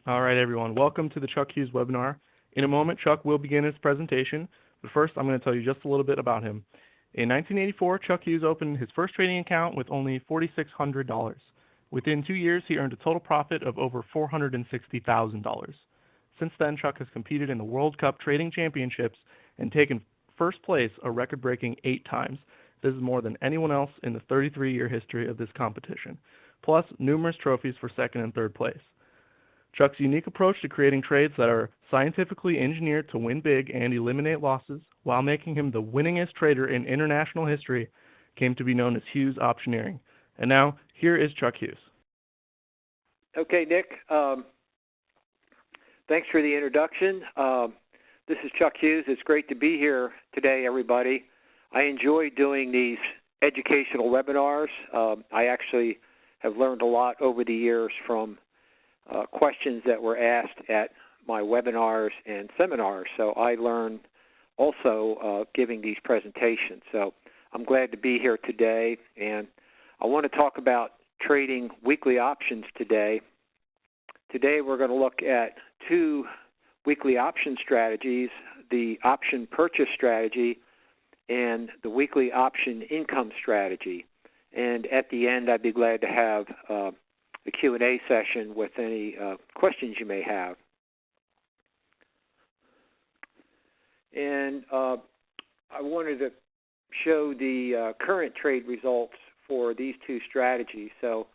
All right, everyone. Welcome to the Chuck Hughes webinar. In a moment, Chuck will begin his presentation, but first I'm going to tell you just a little bit about him. In 1984, Chuck Hughes opened his first trading account with only $4,600. Within 2 years, he earned a total profit of over $460,000. Since then, Chuck has competed in the World Cup Trading Championships and taken first place a record-breaking 8 times. This is more than anyone else in the 33-year history of this competition, plus numerous trophies for second and third place. Chuck's unique approach to creating trades that are scientifically engineered to win big and eliminate losses, while making him the winningest trader in international history, came to be known as Hughes Optioneering. And now, here is Chuck Hughes. Okay, Nick. Thanks for the introduction. This is Chuck Hughes. It's great to be here today, everybody. I enjoy doing these educational webinars. I actually have learned a lot over the years from questions that were asked at my webinars and seminars. So I learned also giving these presentations. So I'm glad to be here today, and I want to talk about trading weekly options today. Today we're going to look at 2 weekly option strategies, the option purchase strategy and the weekly option income strategy. And at the end, I'd be glad to have the Q&A session with any questions you may have. And I wanted to show the current trade results for these 2 strategies. So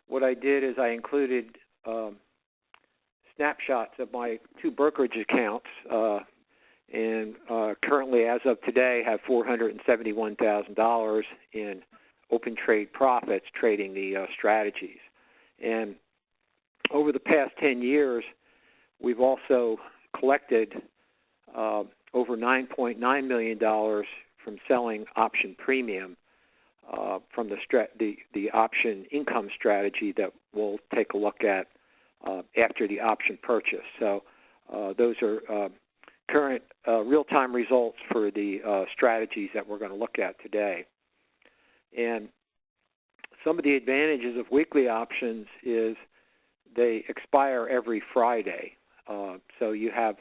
what I did is I included snapshots of my 2 brokerage accounts, and currently, as of today, have $471,000 in open trade profits trading the strategies. And over the past 10 years, we've also collected over $9.9 million from selling option premium from the option income strategy that we'll take a look at after the option purchase. So those are current real-time results for the strategies that we're going to look at today. And some of the advantages of weekly options is they expire every Friday. So you have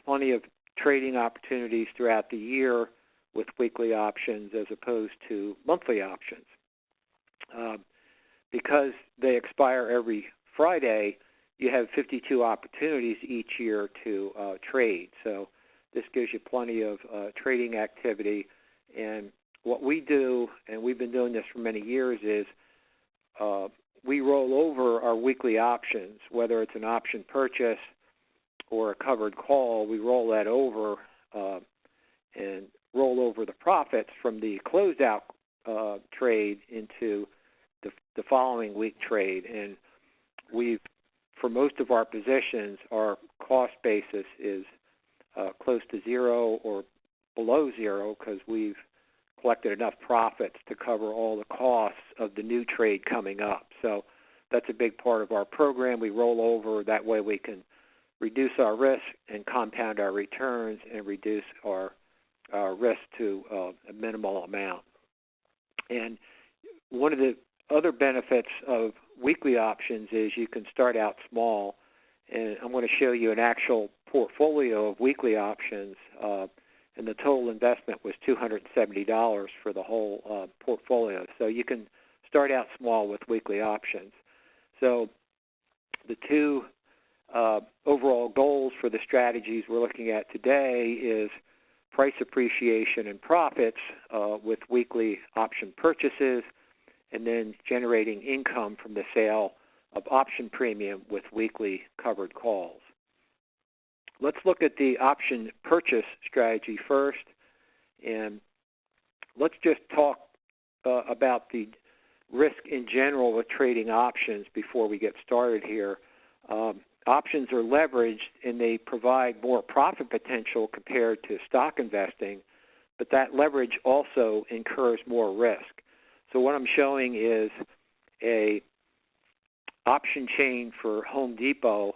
plenty of trading opportunities throughout the year with weekly options as opposed to monthly options. Because they expire every Friday, you have 52 opportunities each year to trade. So this gives you plenty of trading activity. And what we do, and we've been doing this for many years, is we roll over our weekly options, whether it's an option purchase or a covered call. We roll that over and roll over the profits from the closeout trade into the following week trade. And for most of our positions, our cost basis is close to 0 or below 0 because we've collected enough profits to cover all the costs of the new trade coming up. So that's a big part of our program. We roll over. That way we can reduce our risk and compound our returns and reduce our risk to a minimal amount. And one of the other benefits of weekly options is you can start out small. And I'm going to show you an actual portfolio of weekly options, and the total investment was $270 for the whole portfolio. So you can start out small with weekly options. So the 2 overall goals for the strategies we're looking at today is price appreciation and profits with weekly option purchases, and then generating income from the sale of option premium with weekly covered calls. Let's look at the option purchase strategy first, and let's just talk about the risk in general with trading options before we get started here. Options are leveraged, and they provide more profit potential compared to stock investing, but that leverage also incurs more risk. So what I'm showing is a option chain for Home Depot,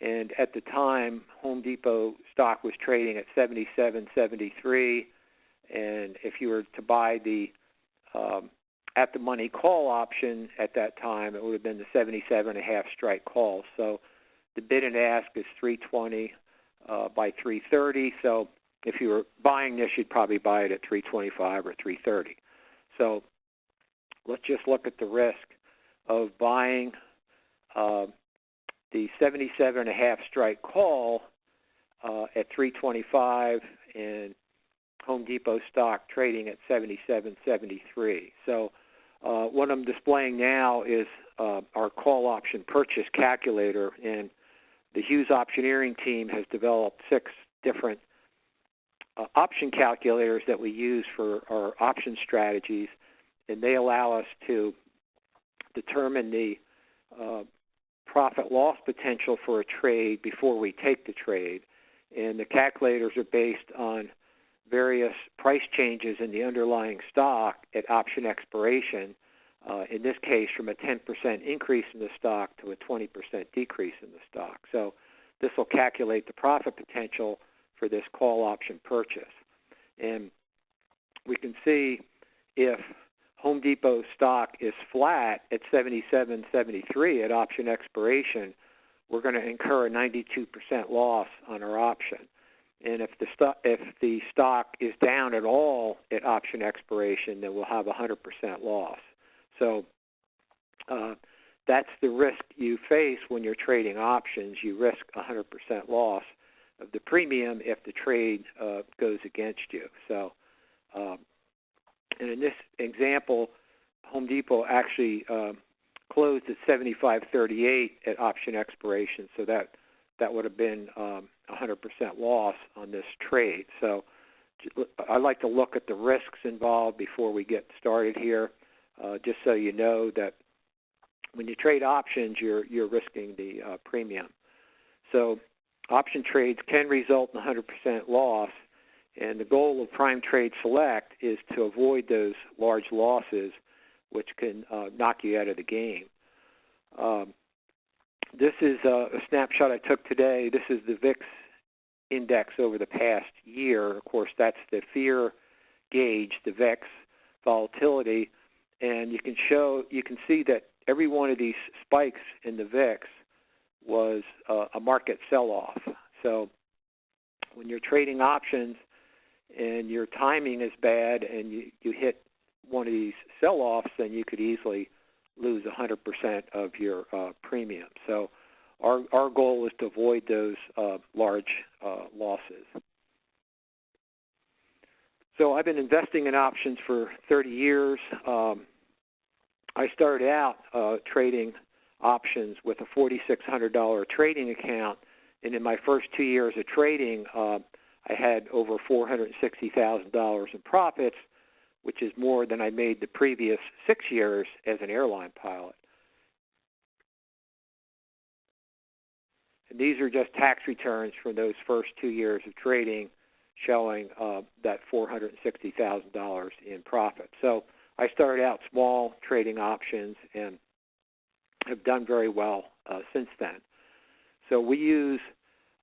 and at the time, Home Depot stock was trading at 77.73, and if you were to buy the at-the-money call option at that time, it would have been the 77.5 strike call. So the bid and ask is 320 by 330. So if you were buying this, you'd probably buy it at 325 or 330. So let's just look at the risk of buying the 77.5 strike call at 325 and Home Depot stock trading at 77.73. So what I'm displaying now is our call option purchase calculator, and the Hughes optioneering team has developed 6 different option calculators that we use for our option strategies, and they allow us to determine the profit loss potential for a trade before we take the trade. And the calculators are based on various price changes in the underlying stock at option expiration, in this case from a 10% increase in the stock to a 20% decrease in the stock. So this will calculate the profit potential for this call option purchase. And we can see if Home Depot stock is flat at 77.73 at option expiration, we're going to incur a 92% loss on our option. And if the stock is down at all at option expiration, then we'll have a 100% loss. So that's the risk you face when you're trading options. You risk 100% loss of the premium if the trade goes against you. So, and in this example, Home Depot actually closed at 75.38 at option expiration, so that would have been 100% loss on this trade. So I like to look at the risks involved before we get started here, just so you know that when you trade options, you're risking the premium. So option trades can result in 100% loss, and the goal of Prime Trade Select is to avoid those large losses, which can knock you out of the game. This is a snapshot I took today. This is the VIX index over the past year. Of course, that's the fear gauge, the VIX volatility, and you can see that every one of these spikes in the VIX was a market sell-off. So when you're trading options and your timing is bad and you hit one of these sell-offs, then you could easily lose 100% of your premium. So our goal is to avoid those large losses. So I've been investing in options for 30 years. I started out trading options with a $4,600 trading account, and in my first 2 years of trading, I had over $460,000 in profits, which is more than I made the previous 6 years as an airline pilot. And these are just tax returns from those first 2 years of trading, showing that $460,000 in profit. So I started out small trading options and have done very well since then. So we use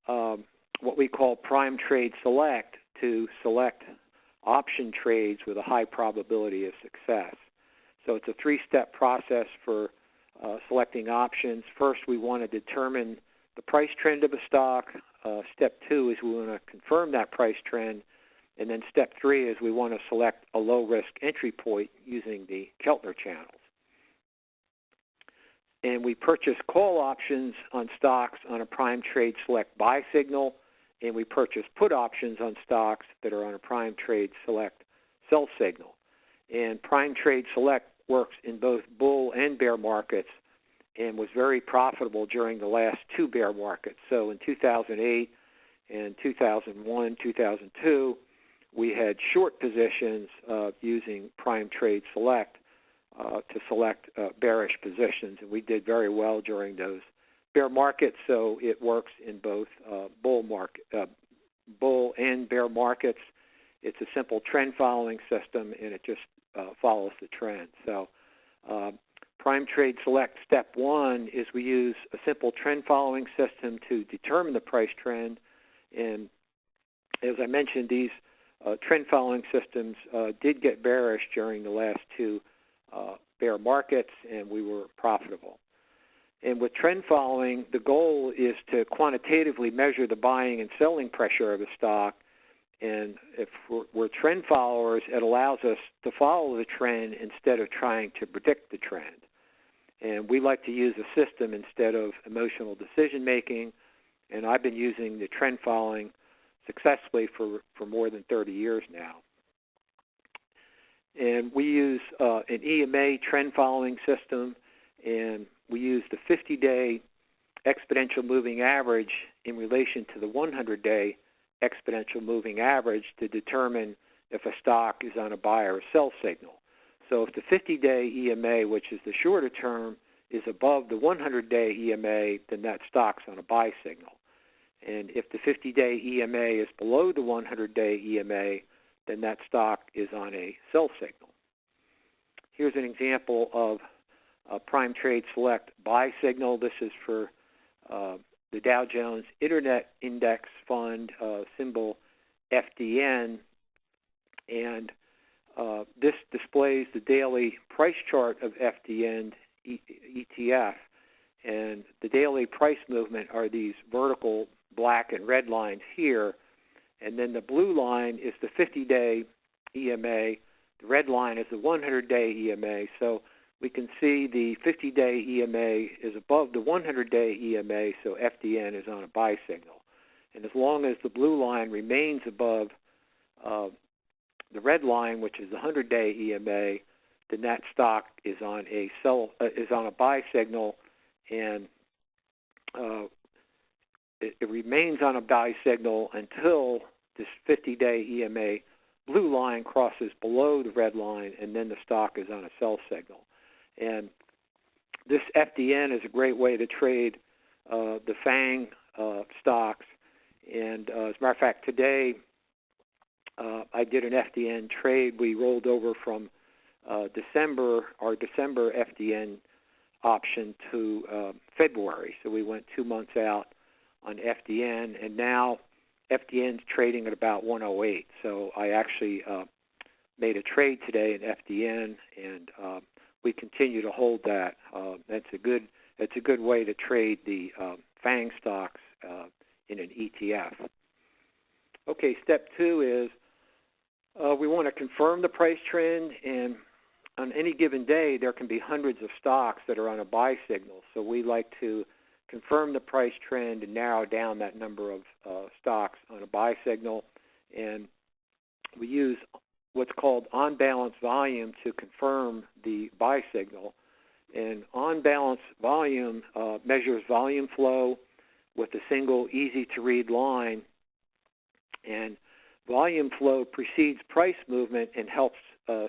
what we call Prime Trade Select to select option trades with a high probability of success. So it's a 3-step process for selecting options. First, we want to determine the price trend of a stock. Step 2 is we want to confirm that price trend. And then step 3 is we want to select a low-risk entry point using the Keltner channels. And we purchase call options on stocks on a Prime Trade Select buy signal, and we purchase put options on stocks that are on a Prime Trade Select sell signal. And Prime Trade Select works in both bull and bear markets and was very profitable during the last 2 bear markets. So in 2008 and 2001, 2002, we had short positions using Prime Trade Select to select bearish positions, and we did very well during those bear markets. So it works in both bull and bear markets. It's a simple trend following system, and it just follows the trend. So Prime Trade Select step 1 is we use a simple trend following system to determine the price trend, and as I mentioned, these trend following systems did get bearish during the last 2 bear markets, and we were profitable. And with trend following, the goal is to quantitatively measure the buying and selling pressure of a stock. And if we're trend followers, it allows us to follow the trend instead of trying to predict the trend. And we like to use a system instead of emotional decision making. And I've been using the trend following successfully for more than 30 years now. And we use an EMA trend following system, and we use the 50-day exponential moving average in relation to the 100-day exponential moving average to determine if a stock is on a buy or a sell signal. So if the 50-day EMA, which is the shorter term, is above the 100-day EMA, then that stock's on a buy signal. And if the 50-day EMA is below the 100-day EMA, then that stock is on a sell signal. Here's an example of a Prime Trade Select buy signal. This is for the Dow Jones Internet Index Fund, symbol FDN, and this displays the daily price chart of FDN ETF, and the daily price movement are these vertical black and red lines here, and then the blue line is the 50-day EMA, the red line is the 100-day EMA, so we can see the 50-day EMA is above the 100-day EMA, so FDN is on a buy signal. And as long as the blue line remains above the red line, which is the 100-day EMA, then that stock is on a buy signal, and it remains on a buy signal until this 50-day EMA blue line crosses below the red line, and then the stock is on a sell signal. And this FDN is a great way to trade the FANG stocks. And as a matter of fact, today I did an FDN trade. We rolled over from our December FDN option to February. So we went 2 months out on FDN, and now FDN's trading at about 108. So I actually made a trade today in FDN, and we continue to hold that. That's a good way to trade the FANG stocks in an ETF. Okay, step 2 is we want to confirm the price trend, and on any given day there can be hundreds of stocks that are on a buy signal. So we like to confirm the price trend and narrow down that number of stocks on a buy signal, and we use what's called on-balance volume to confirm the buy signal. And on-balance volume measures volume flow with a single easy-to-read line, and volume flow precedes price movement and helps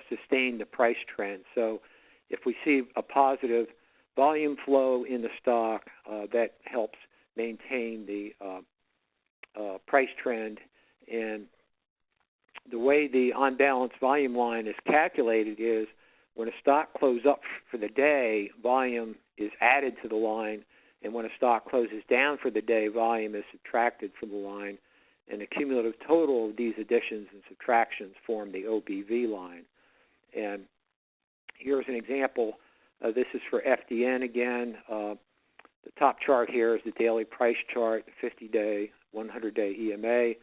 sustain the price trend. So if we see a positive volume flow in the stock, that helps maintain the price trend. And the way the on-balance volume line is calculated is when a stock closes up for the day, volume is added to the line, and when a stock closes down for the day, volume is subtracted from the line, and the cumulative total of these additions and subtractions form the OBV line. And here's an example. This is for FDN again. The top chart here is the daily price chart, the 50-day, 100-day EMA.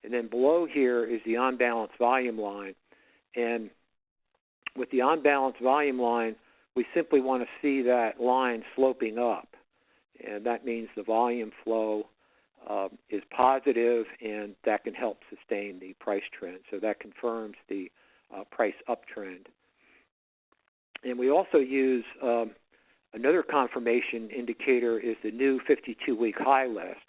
And then below here is the on-balance volume line. And with the on-balance volume line, we simply want to see that line sloping up. And that means the volume flow is positive, and that can help sustain the price trend. So that confirms the price uptrend. And we also use another confirmation indicator is the new 52-week high list.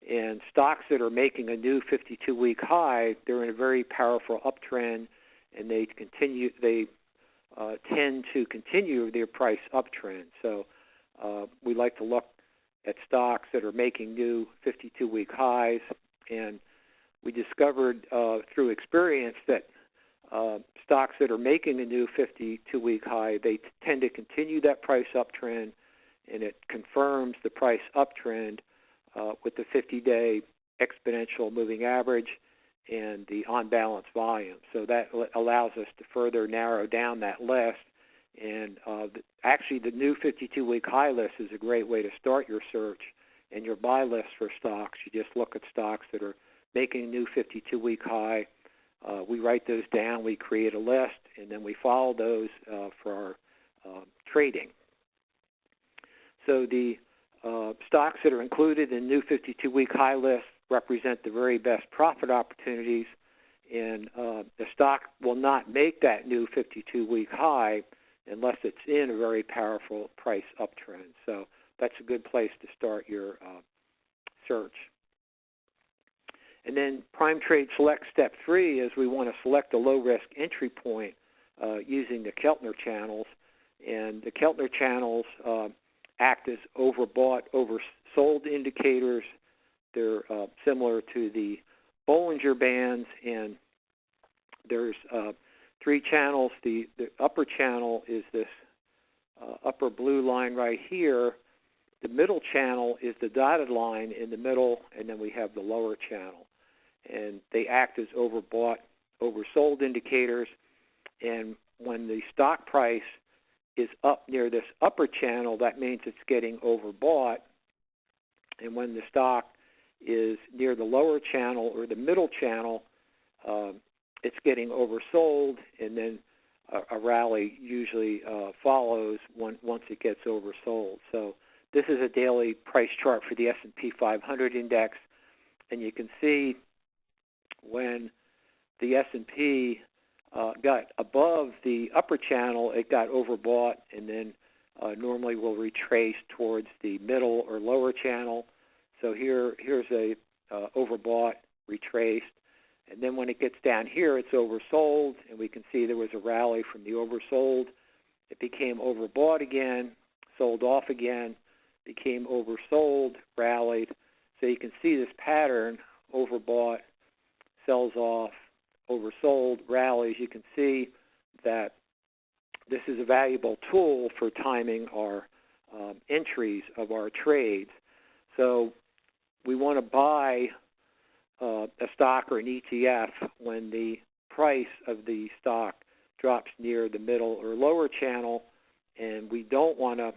And stocks that are making a new 52-week high, they're in a very powerful uptrend, and they tend to continue their price uptrend. So we like to look at stocks that are making new 52-week highs, and we discovered through experience that stocks that are making a new 52-week high, they tend to continue that price uptrend, and it confirms the price uptrend with the 50-day exponential moving average and the on-balance volume. So that allows us to further narrow down that list And actually, the new 52-week high list is a great way to start your search and your buy list for stocks. You just look at stocks that are making a new 52-week high. We write those down, we create a list, and then we follow those for our trading. So the stocks that are included in new 52-week high list represent the very best profit opportunities, and the stock will not make that new 52-week high unless it's in a very powerful price uptrend. So that's a good place to start your search. And then Prime Trade Select Step 3 is we want to select a low-risk entry point using the Keltner channels. And the Keltner channels act as overbought, oversold indicators. They're similar to the Bollinger Bands, and there's 3 channels. The upper channel is this upper blue line right here. The middle channel is the dotted line in the middle, and then we have the lower channel. And they act as overbought, oversold indicators. And when the stock price is up near this upper channel, that means it's getting overbought. And when the stock is near the lower channel or the middle channel, it's getting oversold, and then a rally usually follows once it gets oversold. So this is a daily price chart for the S&P 500 index, and you can see when the S&P got above the upper channel, it got overbought, and then normally will retrace towards the middle or lower channel. So here's a overbought, retraced, and then when it gets down here, it's oversold, and we can see there was a rally from the oversold. It became overbought again, sold off again, became oversold, rallied. So you can see this pattern: overbought, sells off, oversold, rallies. You can see that this is a valuable tool for timing our entries of our trades. So we want to buy a stock or an ETF when the price of the stock drops near the middle or lower channel, and we don't want to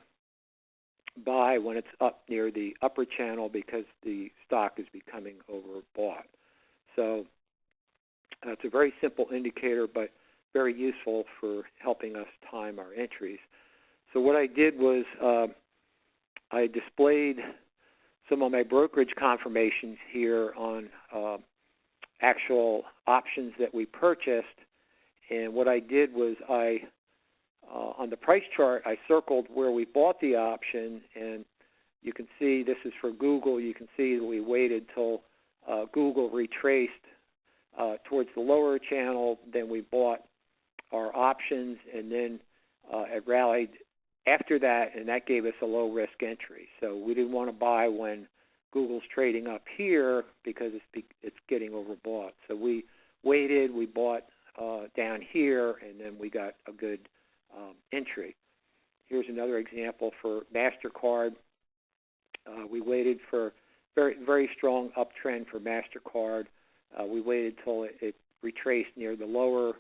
buy when it's up near the upper channel because the stock is becoming overbought. So it's a very simple indicator, but very useful for helping us time our entries. So what I did was I displayed some of my brokerage confirmations here on actual options that we purchased. And what I did was on the price chart, I circled where we bought the option, and you can see this is for Google. You can see that we waited till Google retraced towards the lower channel, then we bought our options, and then it rallied after that, and that gave us a low-risk entry. So we didn't want to buy when Google's trading up here because it's getting overbought. So we waited, we bought down here, and then we got a good entry. Here's another example for MasterCard. We waited for very, very strong uptrend for MasterCard. We waited till it retraced near the lower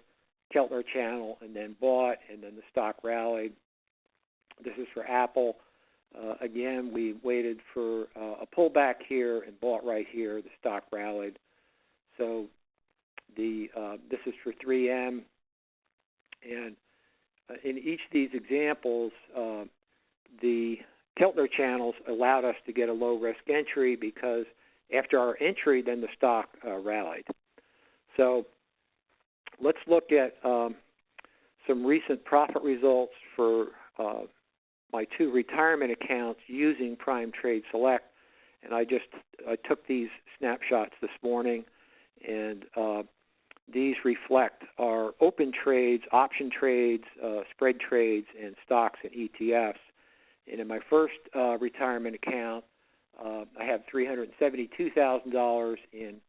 Keltner channel and then bought, and then the stock rallied. This is for Apple. Again, we waited for a pullback here and bought right here. The stock rallied. So this is for 3M. And in each of these examples, the Keltner channels allowed us to get a low-risk entry because after our entry, then the stock rallied. So let's look at some recent profit results for my 2 retirement accounts using Prime Trade Select. And I took these snapshots this morning, and these reflect our open trades, option trades, spread trades, and stocks and ETFs. And in my first retirement account, I have $372,000 in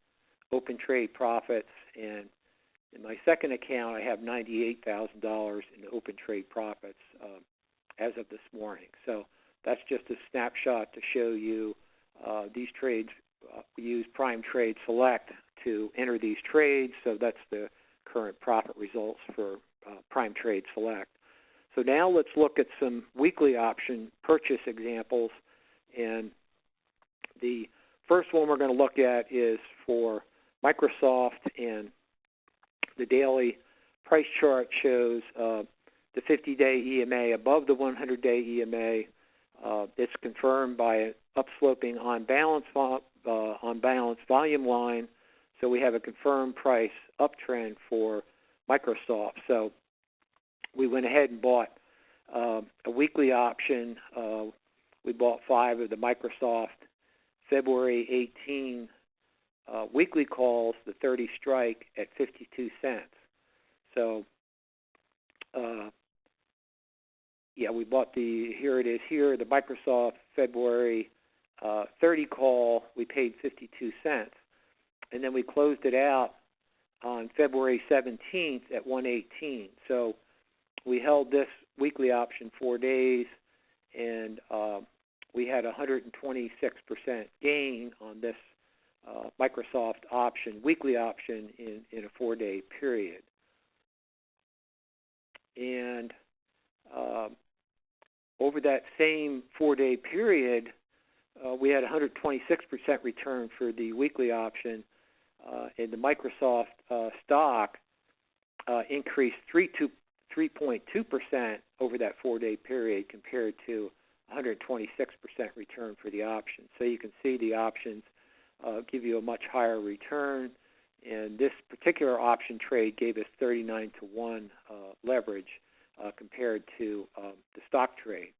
open trade profits, and in my second account, I have $98,000 in open trade profits as of this morning. So that's just a snapshot to show you these trades. We use Prime Trade Select to enter these trades, so that's the current profit results for Prime Trade Select. So now let's look at some weekly option purchase examples. And the first one we're going to look at is for Microsoft, and the daily price chart shows the 50-day EMA above the 100-day EMA. It's confirmed by an upsloping on balance volume line. So we have a confirmed price uptrend for Microsoft. So we went ahead and bought a weekly option. We bought 5 of the Microsoft February 18 weekly calls, the 30 strike at 52 cents. So, we bought here it is here, the Microsoft February 30 call. We paid 52 cents. And then we closed it out on February 17th at 118. So we held this weekly option 4 days, and we had a 126% gain on this Microsoft option, weekly option in a 4-day period. And over that same 4-day period, we had a 126% return for the weekly option, and the Microsoft stock increased 3.2% over that 4-day period compared to 126% return for the option. So you can see the options give you a much higher return, and this particular option trade gave us 39-to-1 leverage compared to the stock trade.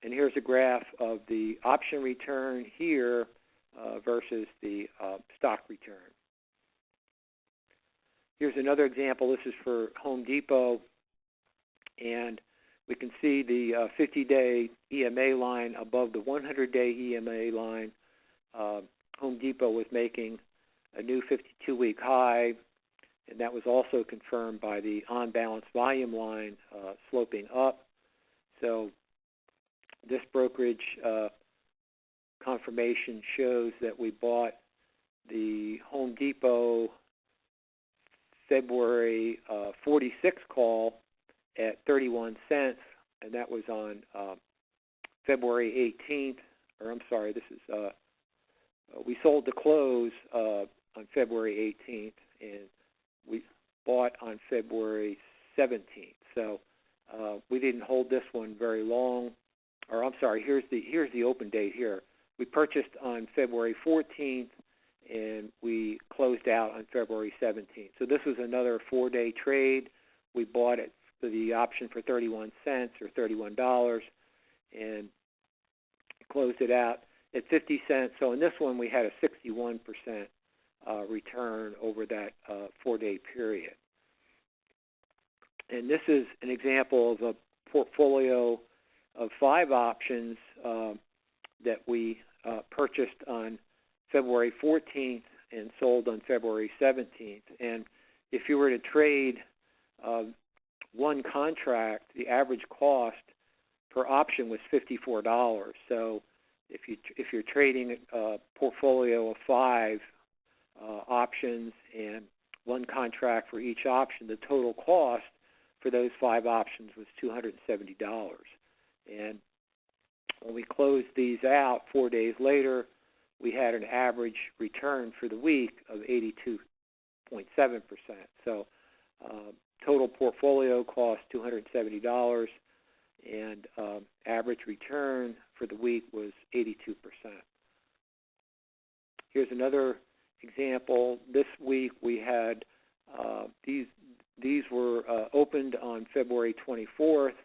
And here's a graph of the option return here versus the stock return. Here's another example. This is for Home Depot, and we can see the 50-day EMA line above the 100-day EMA line. Home Depot was making a new 52-week high, and that was also confirmed by the on-balance volume line sloping up. So this brokerage confirmation shows that we bought the Home Depot February 46 call at 31 cents, and that was on February 18th, or I'm sorry, this is, we sold the close on February 18th, and we bought on February 17th. So we didn't hold this one very long, or I'm sorry, here's the open date here. We purchased on February 14th, and we closed out on February 17th. So this was another 4-day trade. We bought it for the option for 31 cents or $31 and closed it out at 50 cents. So in this one, we had a 61% return over that 4-day period. And this is an example of a portfolio of 5 options that we purchased on February 14th and sold on February 17th. And if you were to trade one contract, the average cost per option was $54. So if you're trading a portfolio of 5 options and one contract for each option, the total cost for those 5 options was $270. And when we closed these out 4 days later, we had an average return for the week of 82.7%. So total portfolio cost $270, and average return for the week was 82%. Here's another example. This week we had these were opened on February 24th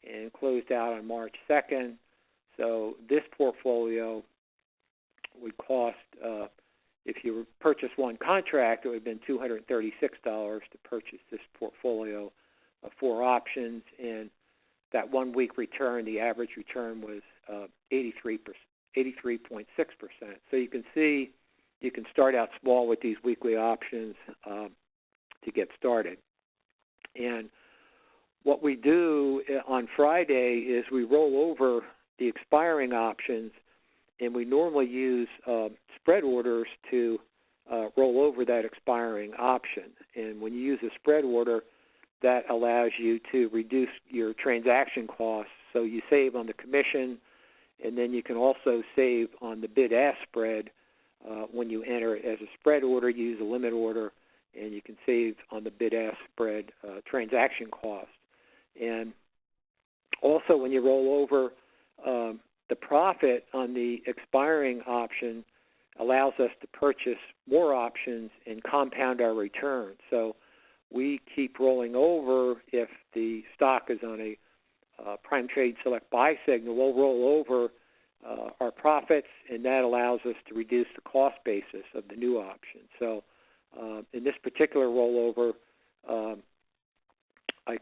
and closed out on March 2nd. So this portfolio would cost, if you purchased one contract, it would have been $236 to purchase this portfolio of 4 options. And that 1 week return, the average return was 83.6%. So you can see you can start out small with these weekly options to get started. And what we do on Friday is we roll over the expiring options, and we normally use spread orders to roll over that expiring option. And when you use a spread order, that allows you to reduce your transaction costs. So you save on the commission, and then you can also save on the bid-ask spread when you enter it as a spread order, use a limit order, and you can save on the bid-ask spread transaction cost. And also when you roll over, the profit on the expiring option allows us to purchase more options and compound our return. So we keep rolling over. If the stock is on a prime trade select buy signal, we'll roll over our profits, and that allows us to reduce the cost basis of the new option. So in this particular rollover, I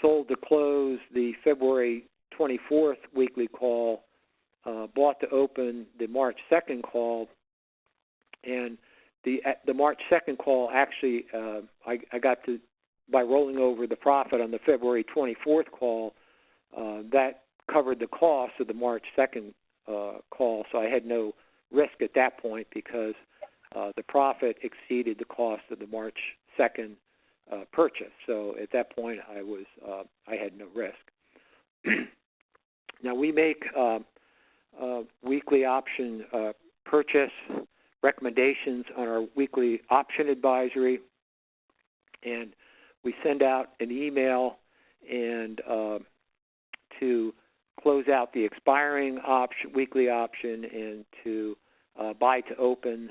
sold to close the February 24th weekly call, bought to open the March 2nd call, and the March 2nd call actually I got to, by rolling over the profit on the February 24th call, that covered the cost of the March 2nd call, so I had no risk at that point because the profit exceeded the cost of the March 2nd purchase. So at that point, I had no risk. Now we make weekly option purchase recommendations on our weekly option advisory, and we send out an email and to close out the expiring option, weekly option, and to buy to open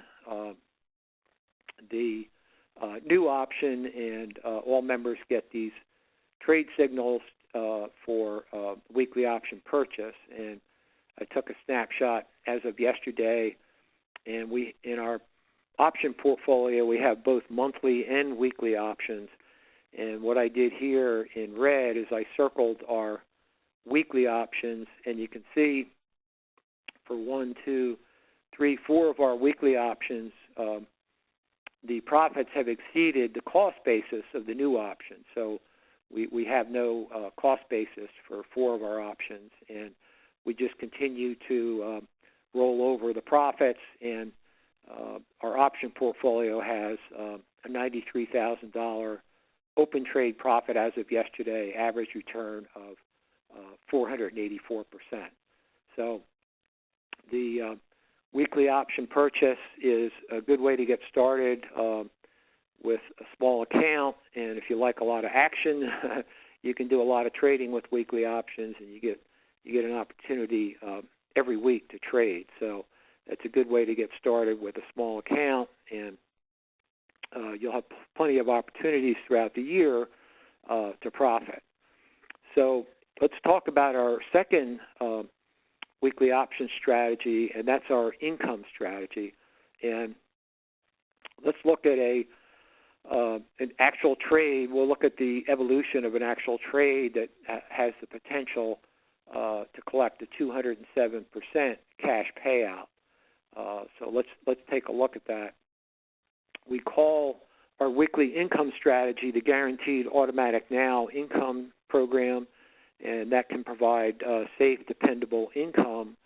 the new option, and all members get these trade signals for weekly option purchase. And I took a snapshot as of yesterday, and in our option portfolio we have both monthly and weekly options. And what I did here in red is I circled our weekly options, and you can see for 1, 2, 3, 4 of our weekly options, the profits have exceeded the cost basis of the new option. So we have no cost basis for 4 of our options, and we just continue to roll over the profits, and our option portfolio has a $93,000 open trade profit as of yesterday, average return of 484%. So the weekly option purchase is a good way to get started with a small account, and if you like a lot of action, you can do a lot of trading with weekly options, and you get an opportunity every week to trade. So that's a good way to get started with a small account, and you'll have plenty of opportunities throughout the year to profit. So let's talk about our second weekly option strategy, and that's our income strategy. And let's look at an actual trade. We'll look at the evolution of an actual trade that has the potential to collect a 207% cash payout. So let's take a look at that. We call our weekly income strategy the Guaranteed Automatic Now Income Program, and that can provide safe, dependable income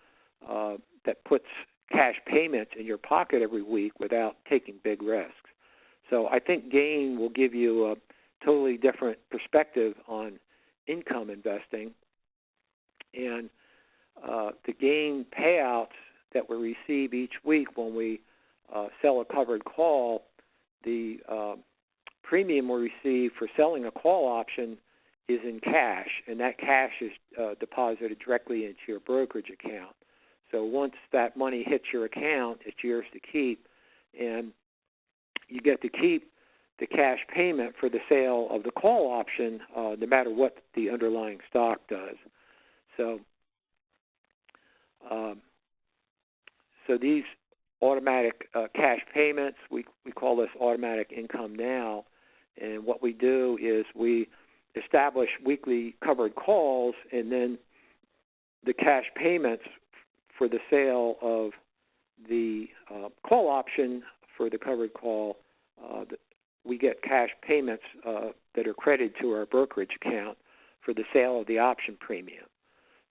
that puts cash payments in your pocket every week without taking big risks. So I think GAIN will give you a totally different perspective on income investing. And the GAIN payouts that we receive each week when we sell a covered call, the premium we receive for selling a call option is in cash, and that cash is deposited directly into your brokerage account. So once that money hits your account, it's yours to keep, and you get to keep the cash payment for the sale of the call option no matter what the underlying stock does. So these automatic cash payments, we call this automatic income now, and what we do is we establish weekly covered calls, and then the cash payments for the sale of the call option for the covered call, we get cash payments that are credited to our brokerage account for the sale of the option premium.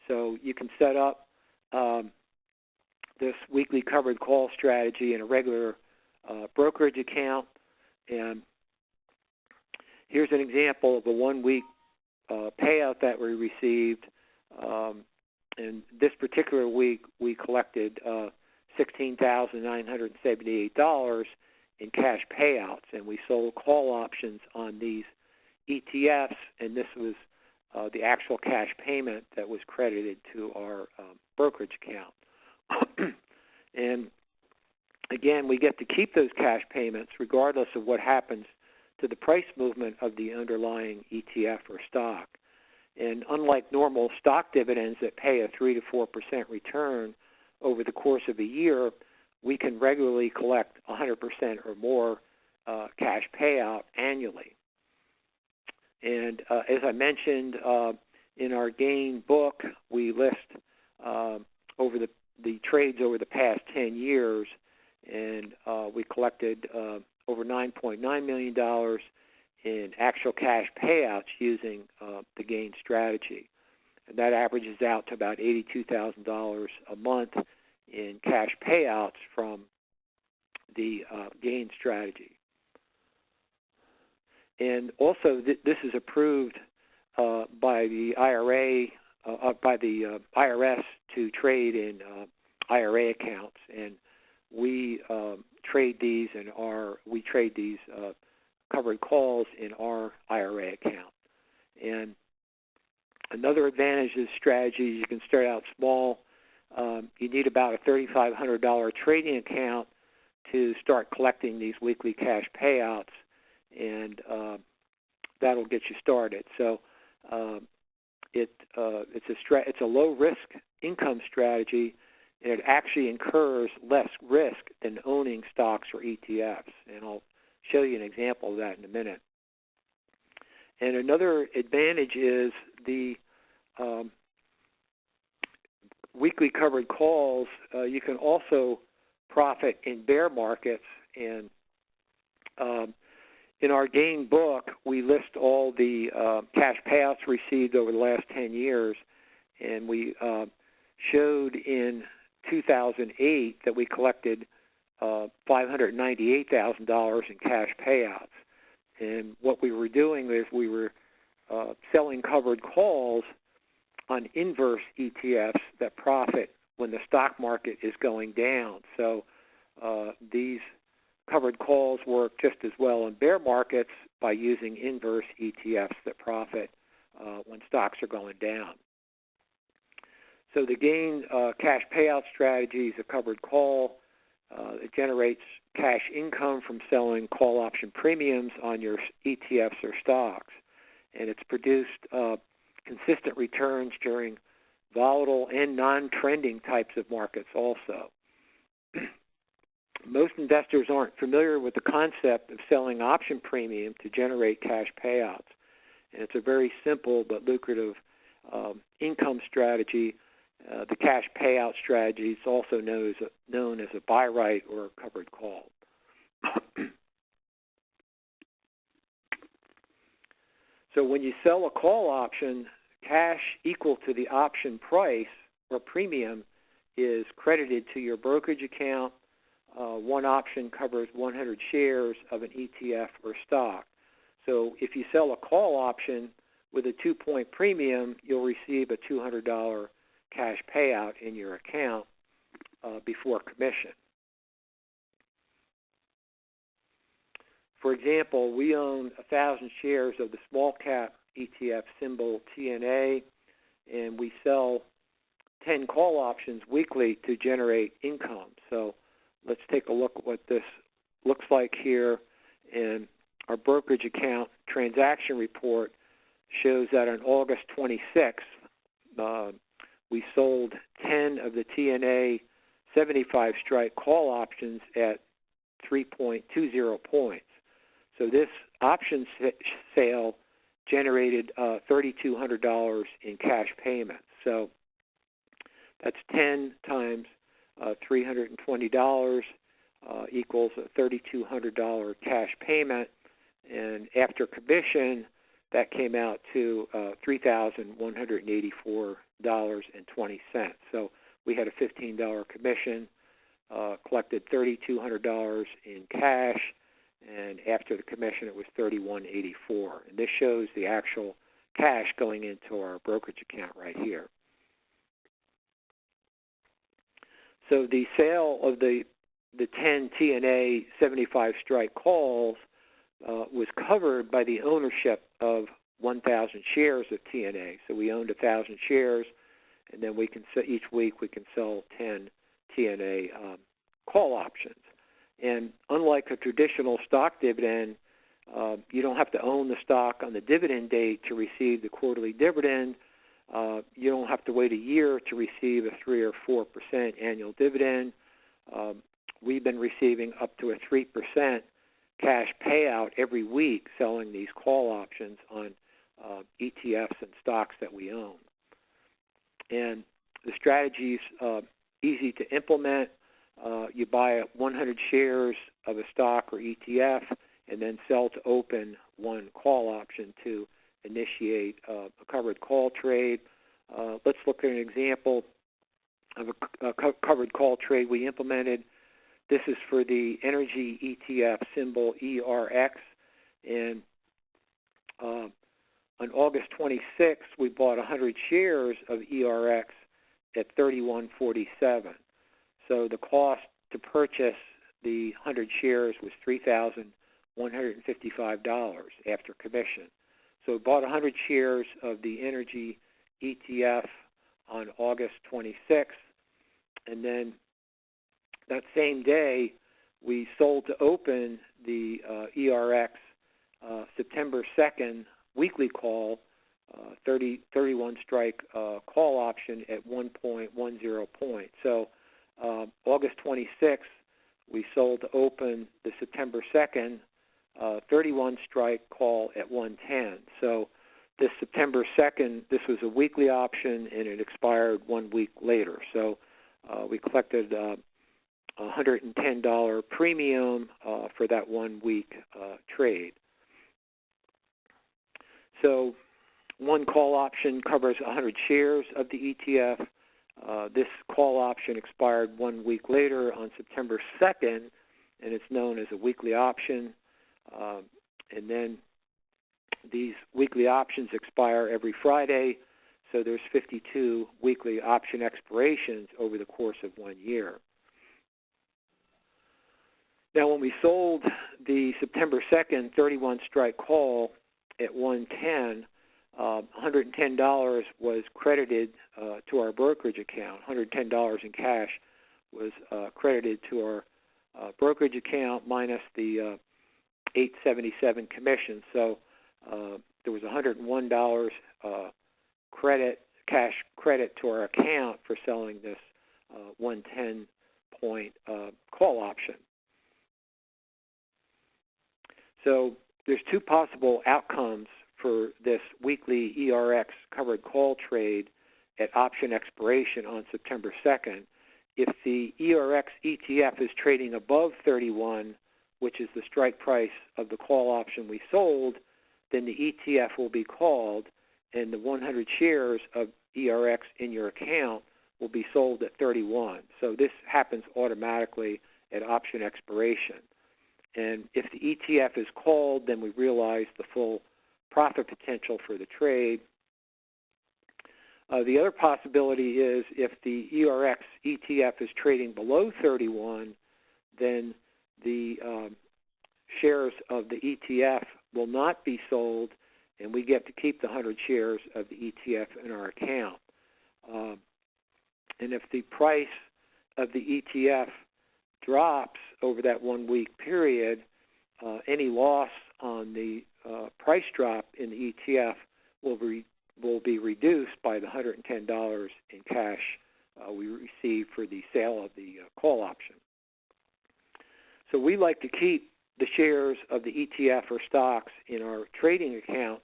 So you can set up this weekly covered call strategy in a regular brokerage account, and Here's an example of a 1-week payout that we received. And this particular week, we collected $16,978 in cash payouts, and we sold call options on these ETFs, and this was the actual cash payment that was credited to our brokerage account. And again, we get to keep those cash payments regardless of what happens to the price movement of the underlying ETF or stock. And unlike normal stock dividends that pay a 3 to 4% return over the course of a year, we can regularly collect 100% or more cash payout annually. And as I mentioned, in our gain book, we list over the trades over the past 10 years, and we collected over $9.9 million in actual cash payouts using the gain strategy. And that averages out to about $82,000 a month in cash payouts from the gain strategy. And also, this is approved by the IRA, by the IRS to trade in IRA accounts, and we trade these covered calls in our IRA account. And another advantage of this strategy is you can start out small. You need about a $3,500 trading account to start collecting these weekly cash payouts, and that'll get you started. So it's a low risk income strategy, and it actually incurs less risk than owning stocks or ETFs. And I'll show you an example of that in a minute. And another advantage is the weekly covered calls. You can also profit in bear markets. And in our gain book, we list all the cash payouts received over the last 10 years. And we showed in 2008 that we collected $598,000 in cash payouts. And what we were doing is we were selling covered calls on inverse ETFs that profit when the stock market is going down. So these covered calls work just as well in bear markets by using inverse ETFs that profit when stocks are going down. So the gain cash payout strategy is a covered call. It generates cash income from selling call option premiums on your ETFs or stocks. And it's produced consistent returns during volatile and non-trending types of markets also. Most investors aren't familiar with the concept of selling option premium to generate cash payouts. And it's a very simple but lucrative income strategy. The cash payout strategy is also known as a buy right or a covered call. So when you sell a call option, cash equal to the option price or premium is credited to your brokerage account. One option covers 100 shares of an ETF or stock. So if you sell a call option with a 2-point premium, you'll receive a $200 cash payout in your account before commission. For example, we own 1,000 shares of the small cap ETF symbol TNA, and we sell 10 call options weekly to generate income. So let's take a look at what this looks like here. And our brokerage account transaction report shows that on August 26th, we sold 10 of the TNA 75 strike call options at 3.20 points. So this option sale generated $3,200 in cash payments. So that's 10 times $320 equals a $3,200 cash payment. And after commission, that came out to $3,184.20. So we had a $15 commission, collected $3,200 in cash, and after the commission it was $31.84. And this shows the actual cash going into our brokerage account right here. So the sale of the 10 TNA 75 strike calls was covered by the ownership of 1,000 shares of TNA. So we owned 1,000 shares, and then we can each week we can sell 10 TNA call options. And unlike a traditional stock dividend, you don't have to own the stock on the dividend date to receive the quarterly dividend. You don't have to wait a year to receive a 3 or 4% annual dividend. We've been receiving up to a 3% cash payout every week selling these call options on ETFs and stocks that we own. And the strategy is easy to implement. You buy 100 shares of a stock or ETF and then sell to open one call option to initiate a covered call trade. Let's look at an example of a covered call trade we implemented. This is for the energy ETF symbol ERX, and on August 26th, we bought 100 shares of ERX at $31.47. So the cost to purchase the 100 shares was $3,155 after commission. So we bought 100 shares of the energy ETF on August 26th, and then that same day we sold to open the ERX September 2nd weekly call, 31 strike call option at 1.10 points. So August 26th, we sold to open the September 2nd 31 strike call at 110. So this September 2nd, this was a weekly option, and it expired 1 week later. So we collected $110 premium for that 1 week trade. So one call option covers 100 shares of the ETF. This call option expired 1 week later on September 2nd, and it's known as a weekly option. And then these weekly options expire every Friday, so there's 52 weekly option expirations over the course of 1 year. Now, when we sold the September 2nd 31 strike call at 110, $110 was credited to our brokerage account. $110 in cash was credited to our brokerage account minus the $8.77 commission. So there was $101 cash credit to our account for selling this 110-point call option. So there's two possible outcomes for this weekly ERX covered call trade at option expiration on September 2nd. If the ERX ETF is trading above 31, which is the strike price of the call option we sold, then the ETF will be called, and the 100 shares of ERX in your account will be sold at 31. So this happens automatically at option expiration. And if the ETF is called, then we realize the full profit potential for the trade. The other possibility is if the ERX ETF is trading below 31, then the shares of the ETF will not be sold, and we get to keep the 100 shares of the ETF in our account. And if the price of the ETF drops over that 1 week period, any loss on the price drop in the ETF will be reduced by the $110 in cash we receive for the sale of the call option. So we like to keep the shares of the ETF or stocks in our trading account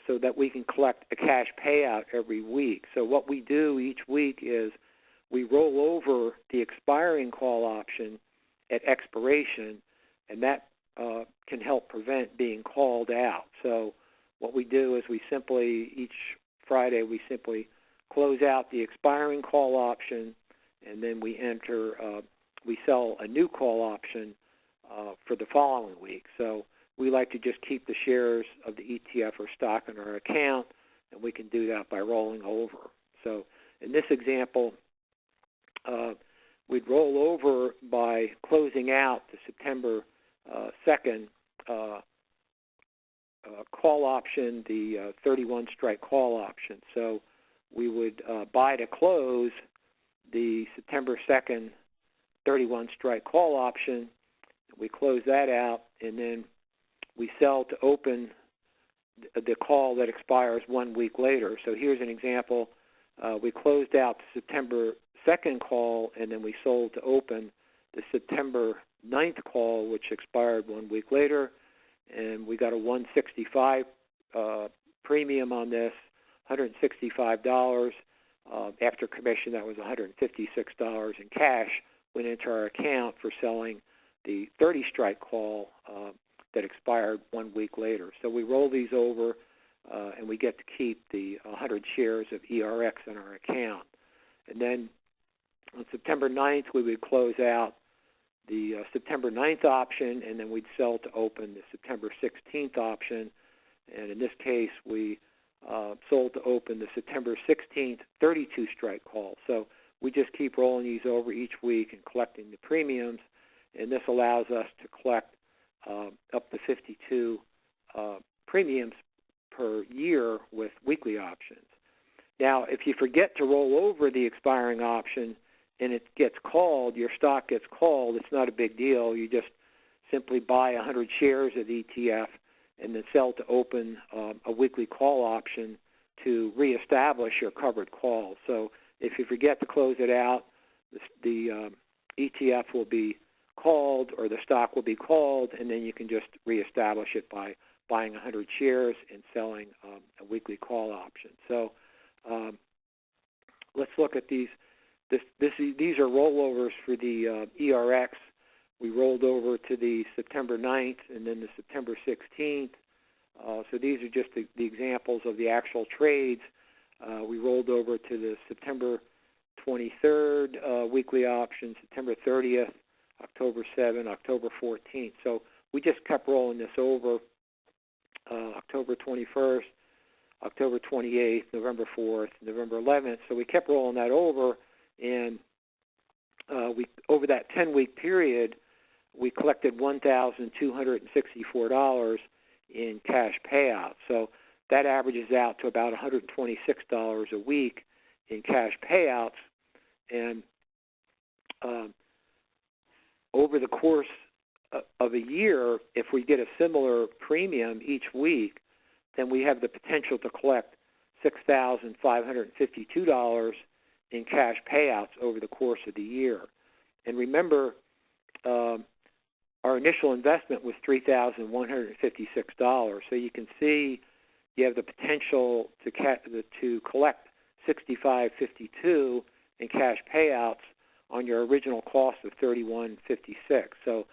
so that we can collect a cash payout every week. So what we do each week is we roll over the expiring call option at expiration, and that can help prevent being called out. So what we do is each Friday we simply close out the expiring call option, and then we sell a new call option for the following week. So we like to just keep the shares of the ETF or stock in our account, and we can do that by rolling over. So in this example, we'd roll over by closing out the September 2nd call option, the 31 strike call option. So we would buy to close the September 2nd 31 strike call option. We close that out, and then we sell to open the call that expires 1 week later. So here's an example. We closed out the September 2nd call, and then we sold to open the September 9th call, which expired 1 week later, and we got a $165 premium on this, $165. After commission, that was $156 in cash went into our account for selling the 30 strike call that expired 1 week later. So we roll these over, and we get to keep the 100 shares of ERX in our account. And then on September 9th, we would close out the September 9th option, and then we'd sell to open the September 16th option. And in this case, we sold to open the September 16th 32 strike call. So we just keep rolling these over each week and collecting the premiums, and this allows us to collect up to 52 premiums per year with weekly options. Now, if you forget to roll over the expiring option and it gets called, your stock gets called, it's not a big deal. You just simply buy 100 shares of the ETF and then sell to open a weekly call option to reestablish your covered call. So if you forget to close it out, the ETF will be called or the stock will be called, and then you can just reestablish it by buying 100 shares and selling a weekly call option. So let's look at these. These are rollovers for the ERX. We rolled over to the September 9th and then the September 16th. So these are just the examples of the actual trades. We rolled over to the September 23rd weekly option, September 30th, October 7th, October 14th. So we just kept rolling this over, October 21st, October 28th, November 4th, November 11th. So we kept rolling that over, and we over that 10-week period, we collected $1,264 in cash payouts. So that averages out to about $126 a week in cash payouts. And over the course of a year, if we get a similar premium each week, then we have the potential to collect $6,552 in cash payouts over the course of the year. And remember, our initial investment was $3,156. So you can see you have the potential to collect $6,552 in cash payouts on your original cost of $3,156. So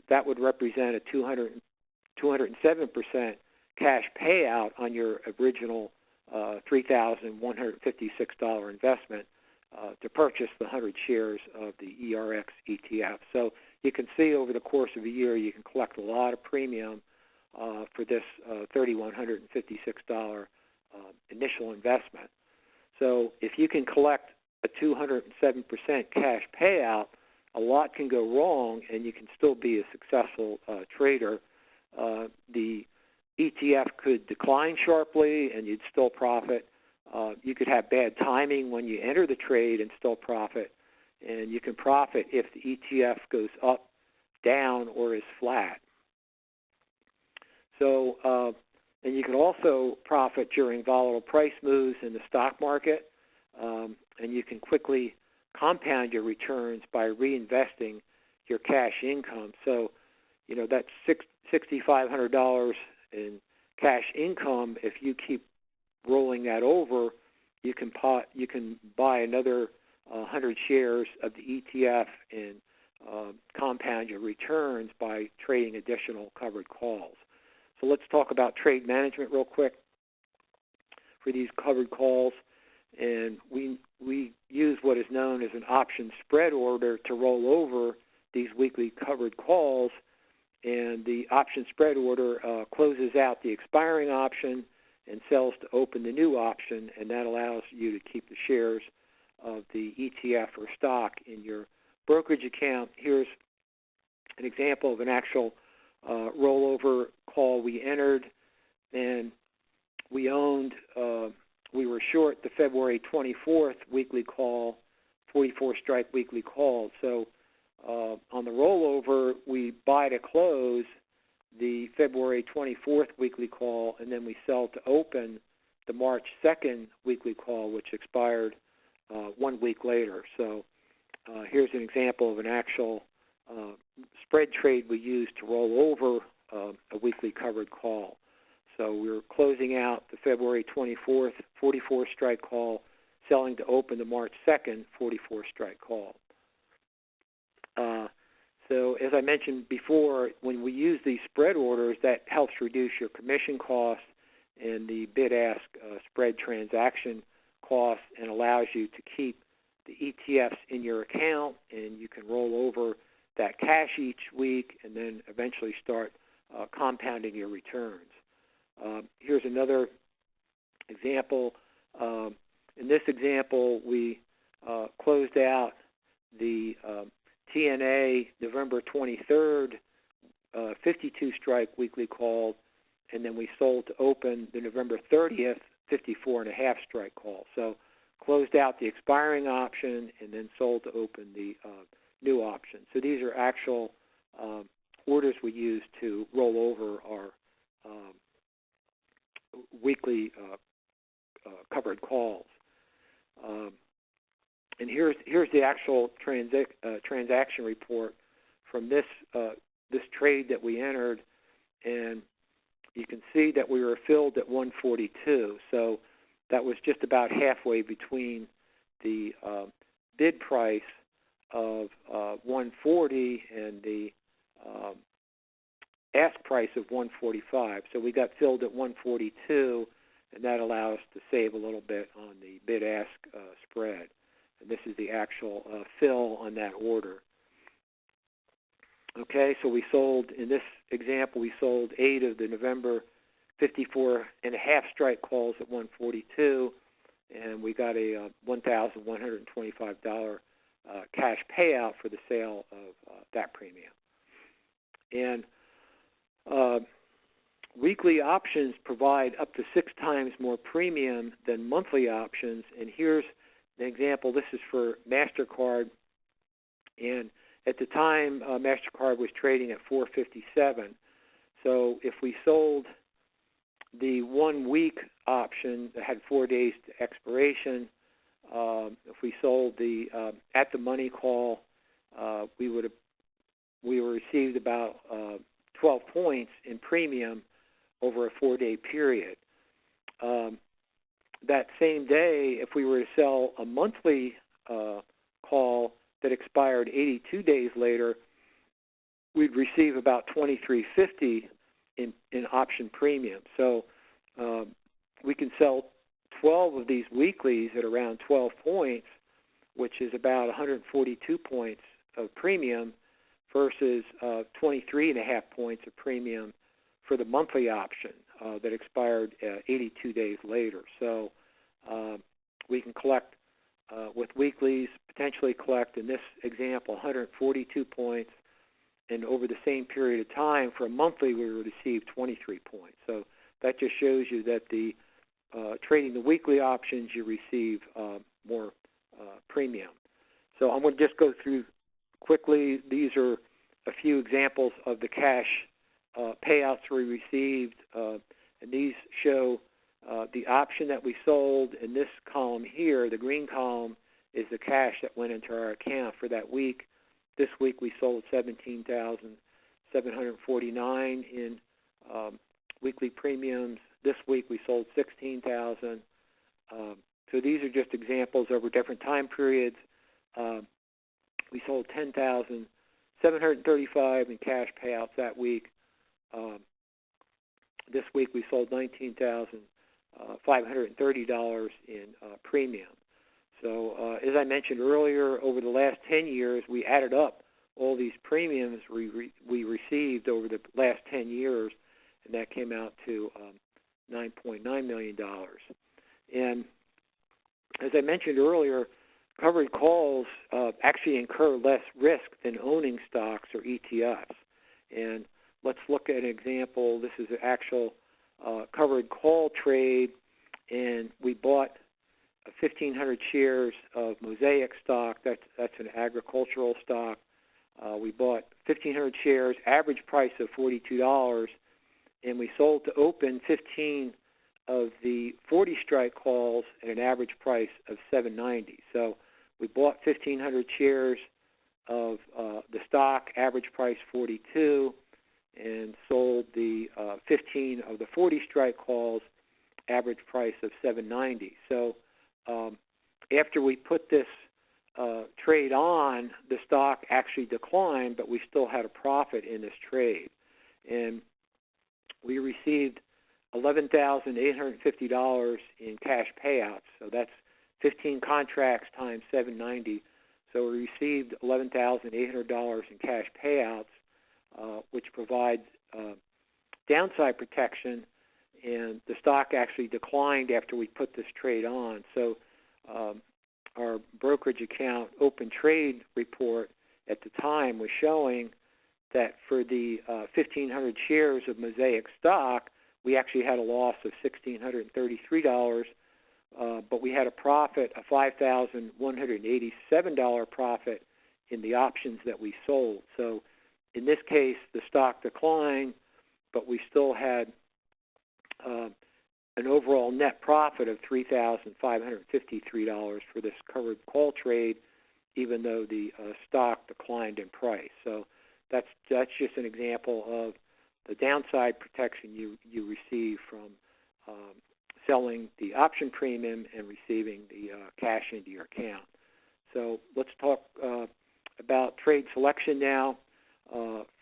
that would represent a 207% cash payout on your original $3,156 investment to purchase the 100 shares of the ERX ETF. So you can see over the course of a year you can collect a lot of premium for this $3,156 initial investment. So if you can collect a 207% cash payout, a lot can go wrong and you can still be a successful trader. The ETF could decline sharply and you'd still profit. You could have bad timing when you enter the trade and still profit. And you can profit if the ETF goes up, down, or is flat. So, and you can also profit during volatile price moves in the stock market. And you can quickly compound your returns by reinvesting your cash income. So, you know, that's $6,500 in cash income. If you keep rolling that over, you can buy another 100 shares of the ETF and compound your returns by trading additional covered calls. So let's talk about trade management real quick for these covered calls. And we use what is known as an option spread order to roll over these weekly covered calls, and the option spread order closes out the expiring option and sells to open the new option, and that allows you to keep the shares of the ETF or stock in your brokerage account. Here's an example of an actual rollover call we entered, and we owned, we were short the February 24th weekly call, 44 strike weekly call. So on the rollover, we buy to close the February 24th weekly call, and then we sell to open the March 2nd weekly call, which expired 1 week later. So here's an example of an actual spread trade we used to roll over a weekly covered call. So we're closing out the February 24th 44 strike call, selling to open the March 2nd 44 strike call. So as I mentioned before, when we use these spread orders, that helps reduce your commission costs and the bid-ask spread transaction costs, and allows you to keep the ETFs in your account, and you can roll over that cash each week and then eventually start compounding your returns. Here's another example. In this example, we closed out the TNA November 23rd 52 strike weekly call, and then we sold to open the November 30th 54.5 strike call. So closed out the expiring option and then sold to open the new option. So these are actual orders we use to roll over our weekly covered calls. And here's the actual transaction report from this trade that we entered, and you can see that we were filled at 142. So that was just about halfway between the bid price of 140 and the ask price of 145. So we got filled at 142, and that allowed us to save a little bit on the bid-ask spread. And this is the actual fill on that order. Okay, so we sold, in this example, we sold 8 of the November 54.5 strike calls at 142, and we got a $1,125 cash payout for the sale of that premium. And weekly options provide up to 6 times more premium than monthly options, and here's an example. This is for MasterCard, and at the time, MasterCard was trading at $4.57. So if we sold the 1 week option that had 4 days to expiration, if we sold the at the money call, we received about 12 points in premium over a 4-day period. That same day, if we were to sell a monthly call that expired 82 days later, we'd receive about $23.50 in option premium. So we can sell 12 of these weeklies at around 12 points, which is about 142 points of premium versus 23.5 points of premium for the monthly option that expired 82 days later. So we can collect with weeklies, potentially collect, in this example, 142 points, and over the same period of time, for a monthly, we would receive 23 points. So that just shows you that the trading the weekly options, you receive more premium. So I'm going to just go through quickly. These are a few examples of the cash payouts we received, and these show the option that we sold. In this column here, the green column, is the cash that went into our account for that week. This week we sold $17,749 in weekly premiums. This week we sold $16,000. So these are just examples over different time periods. We sold $10,735 in cash payouts that week. This week we sold $19,530 in premium. So as I mentioned earlier, over the last 10 years, we added up all these premiums we received over the last 10 years, and that came out to $9.9 million. And as I mentioned earlier, covered calls actually incur less risk than owning stocks or ETFs. And let's look at an example. This is an actual covered call trade, and we bought 1,500 shares of Mosaic stock. That's an agricultural stock. We bought 1,500 shares, average price of $42, and we sold to open 15 of the 40 strike calls at an average price of $7.90. So we bought 1,500 shares of the stock, average price $42, and sold the 15 of the 40 strike calls, average price of $7.90. So after we put this trade on, the stock actually declined, but we still had a profit in this trade. And we received $11,850 in cash payouts. So that's 15 contracts times $7.90. So we received $11,800 in cash payouts, which provides downside protection. And the stock actually declined after we put this trade on. So our brokerage account open trade report at the time was showing that for the 1,500 shares of Mosaic stock, we actually had a loss of $1,633, but we had a profit, a $5,187 profit in the options that we sold. So in this case, the stock declined, but we still had an overall net profit of $3,553 for this covered call trade, even though the stock declined in price. So that's just an example of the downside protection you receive from selling the option premium and receiving the cash into your account. So let's talk about trade selection now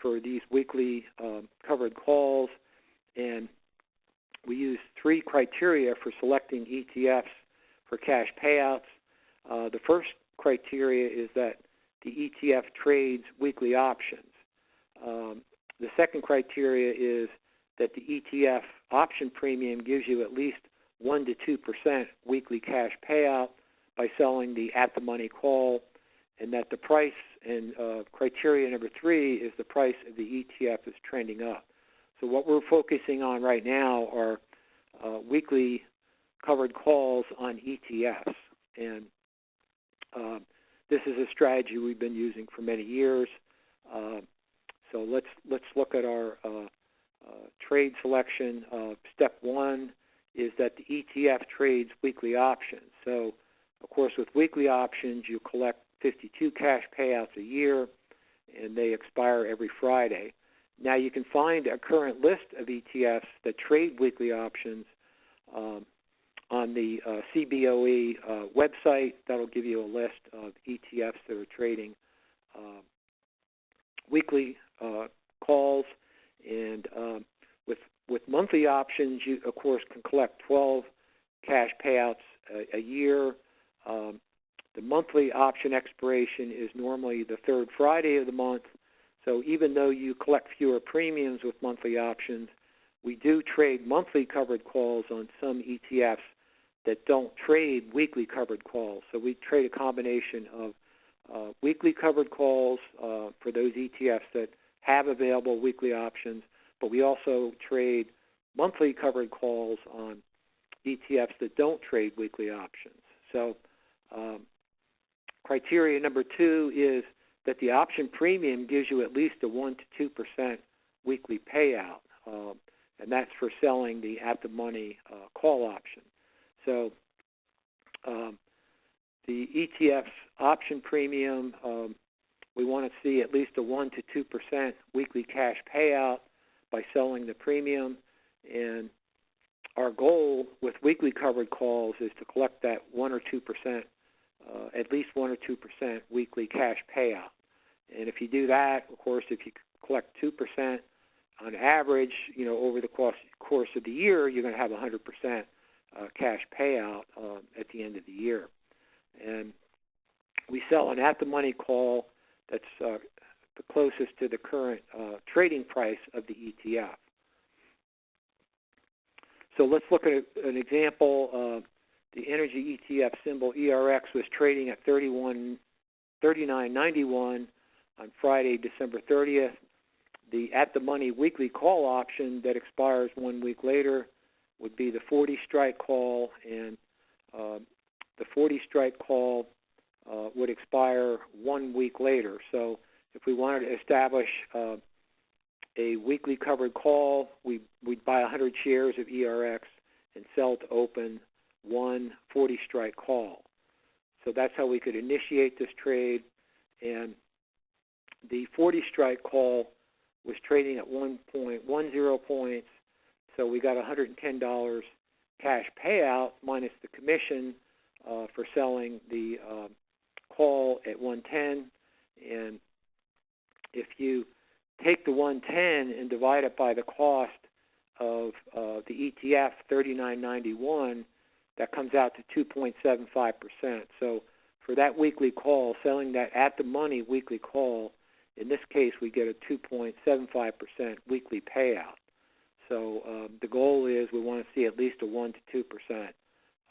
for these weekly covered calls. And we use three criteria for selecting ETFs for cash payouts. The first criteria is that the ETF trades weekly options. The second criteria is that the ETF option premium gives you at least 1 to 2% weekly cash payout by selling the at-the-money call, and that the price, and criteria number three is the price of the ETF is trending up. So what we're focusing on right now are weekly covered calls on ETFs, and this is a strategy we've been using for many years. So let's look at our trade selection. Step one is that the ETF trades weekly options. So, of course, with weekly options, you collect 52 cash payouts a year, and they expire every Friday. Now, you can find a current list of ETFs that trade weekly options on the CBOE website. That'll give you a list of ETFs that are trading weekly calls. And with monthly options, you, of course, can collect 12 cash payouts a year. The monthly option expiration is normally the third Friday of the month. So even though you collect fewer premiums with monthly options, we do trade monthly covered calls on some ETFs that don't trade weekly covered calls. So we trade a combination of weekly covered calls for those ETFs that have available weekly options, but we also trade monthly covered calls on ETFs that don't trade weekly options. So criteria number two is that the option premium gives you at least a 1 to 2% weekly payout, and that's for selling the at-the-money call option. So the ETF's option premium, we want to see at least a 1 to 2% weekly cash payout by selling the premium, and our goal with weekly covered calls is to collect that 1 or 2%, at least 1 or 2% weekly cash payout. And if you do that, of course, if you collect 2% on average, over the course of the year, you're going to have 100% cash payout at the end of the year. And we sell an at-the-money call that's the closest to the current trading price of the ETF. So let's look at an example. The energy ETF symbol ERX was trading at 39.91 on Friday, December 30th. The at-the-money weekly call option that expires 1 week later would be the 40 strike call, and the 40 strike call would expire 1 week later. So if we wanted to establish a weekly covered call, we'd buy 100 shares of ERX and sell to open one 40 strike call. So that's how we could initiate this trade. And the 40 strike call was trading at 1.10 points, so we got $110 cash payout minus the commission for selling the call at 110. And if you take the 110 and divide it by the cost of the ETF, $39.91, that comes out to 2.75%. So for that weekly call, selling that at-the-money weekly call, in this case, we get a 2.75% weekly payout. So the goal is we want to see at least a 1 to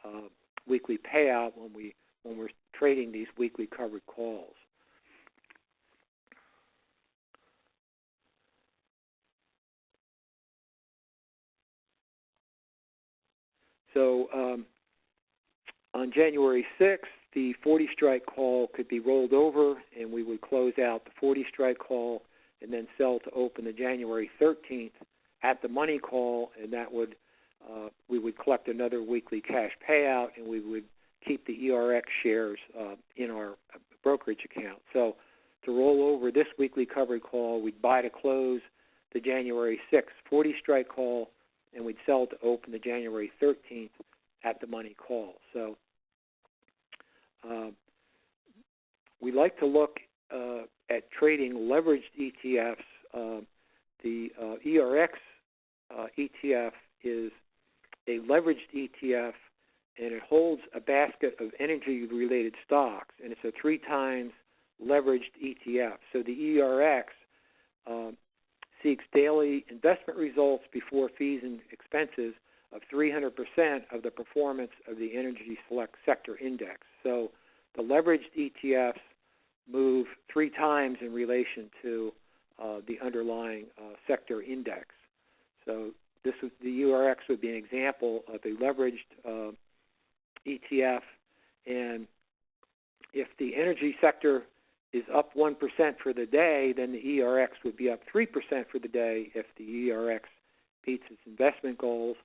2% weekly payout when we're trading these weekly covered calls. So on January 6th, the 40 strike call could be rolled over, and we would close out the 40 strike call and then sell to open the January 13th at the money call, and that would we would collect another weekly cash payout, and we would keep the ERX shares in our brokerage account. So to roll over this weekly covered call, we'd buy to close the January 6th 40 strike call, and we'd sell to open the January 13th at the money call. So we like to look at trading leveraged ETFs. The ERX ETF is a leveraged ETF, and it holds a basket of energy-related stocks, and it's a 3 times leveraged ETF. So the ERX seeks daily investment results before fees and expenses of 300% of the performance of the Energy Select Sector Index. So the leveraged ETFs move 3 times in relation to the underlying sector index. So the ERX would be an example of a leveraged ETF, and if the energy sector is up 1% for the day, then the ERX would be up 3% for the day if the ERX beats its investment goals.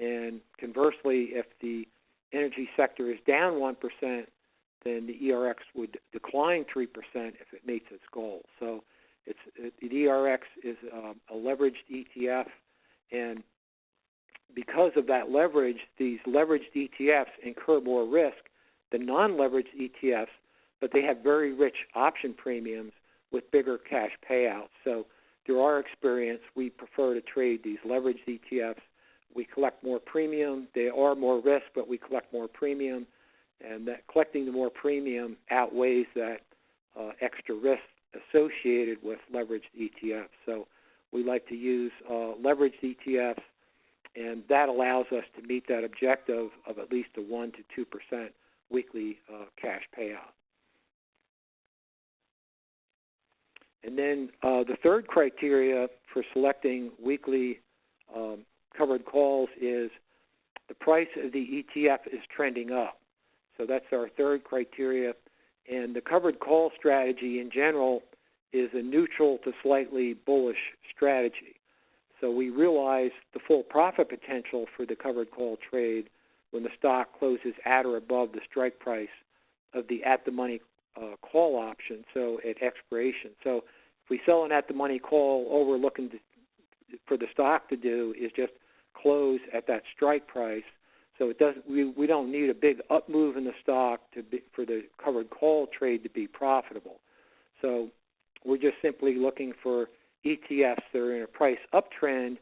And conversely, if the energy sector is down 1%, then the ERX would decline 3% if it meets its goal. So the ERX is a leveraged ETF, and because of that leverage, these leveraged ETFs incur more risk than non-leveraged ETFs, but they have very rich option premiums with bigger cash payouts. So through our experience, we prefer to trade these leveraged ETFs. We collect more premium. They are more risk, but we collect more premium, and that collecting the more premium outweighs that extra risk associated with leveraged ETFs. So we like to use leveraged ETFs, and that allows us to meet that objective of at least a 1 to 2% weekly cash payout. And then the third criteria for selecting weekly covered calls is the price of the ETF is trending up. So that's our third criteria. And the covered call strategy in general is a neutral to slightly bullish strategy. So we realize the full profit potential for the covered call trade when the stock closes at or above the strike price of the at-the-money call option, so at expiration. So if we sell an at-the-money call, all we're looking for the stock to do is just close at that strike price. So it doesn't. We don't need a big up move in the stock for the covered call trade to be profitable. So we're just simply looking for ETFs that are in a price uptrend,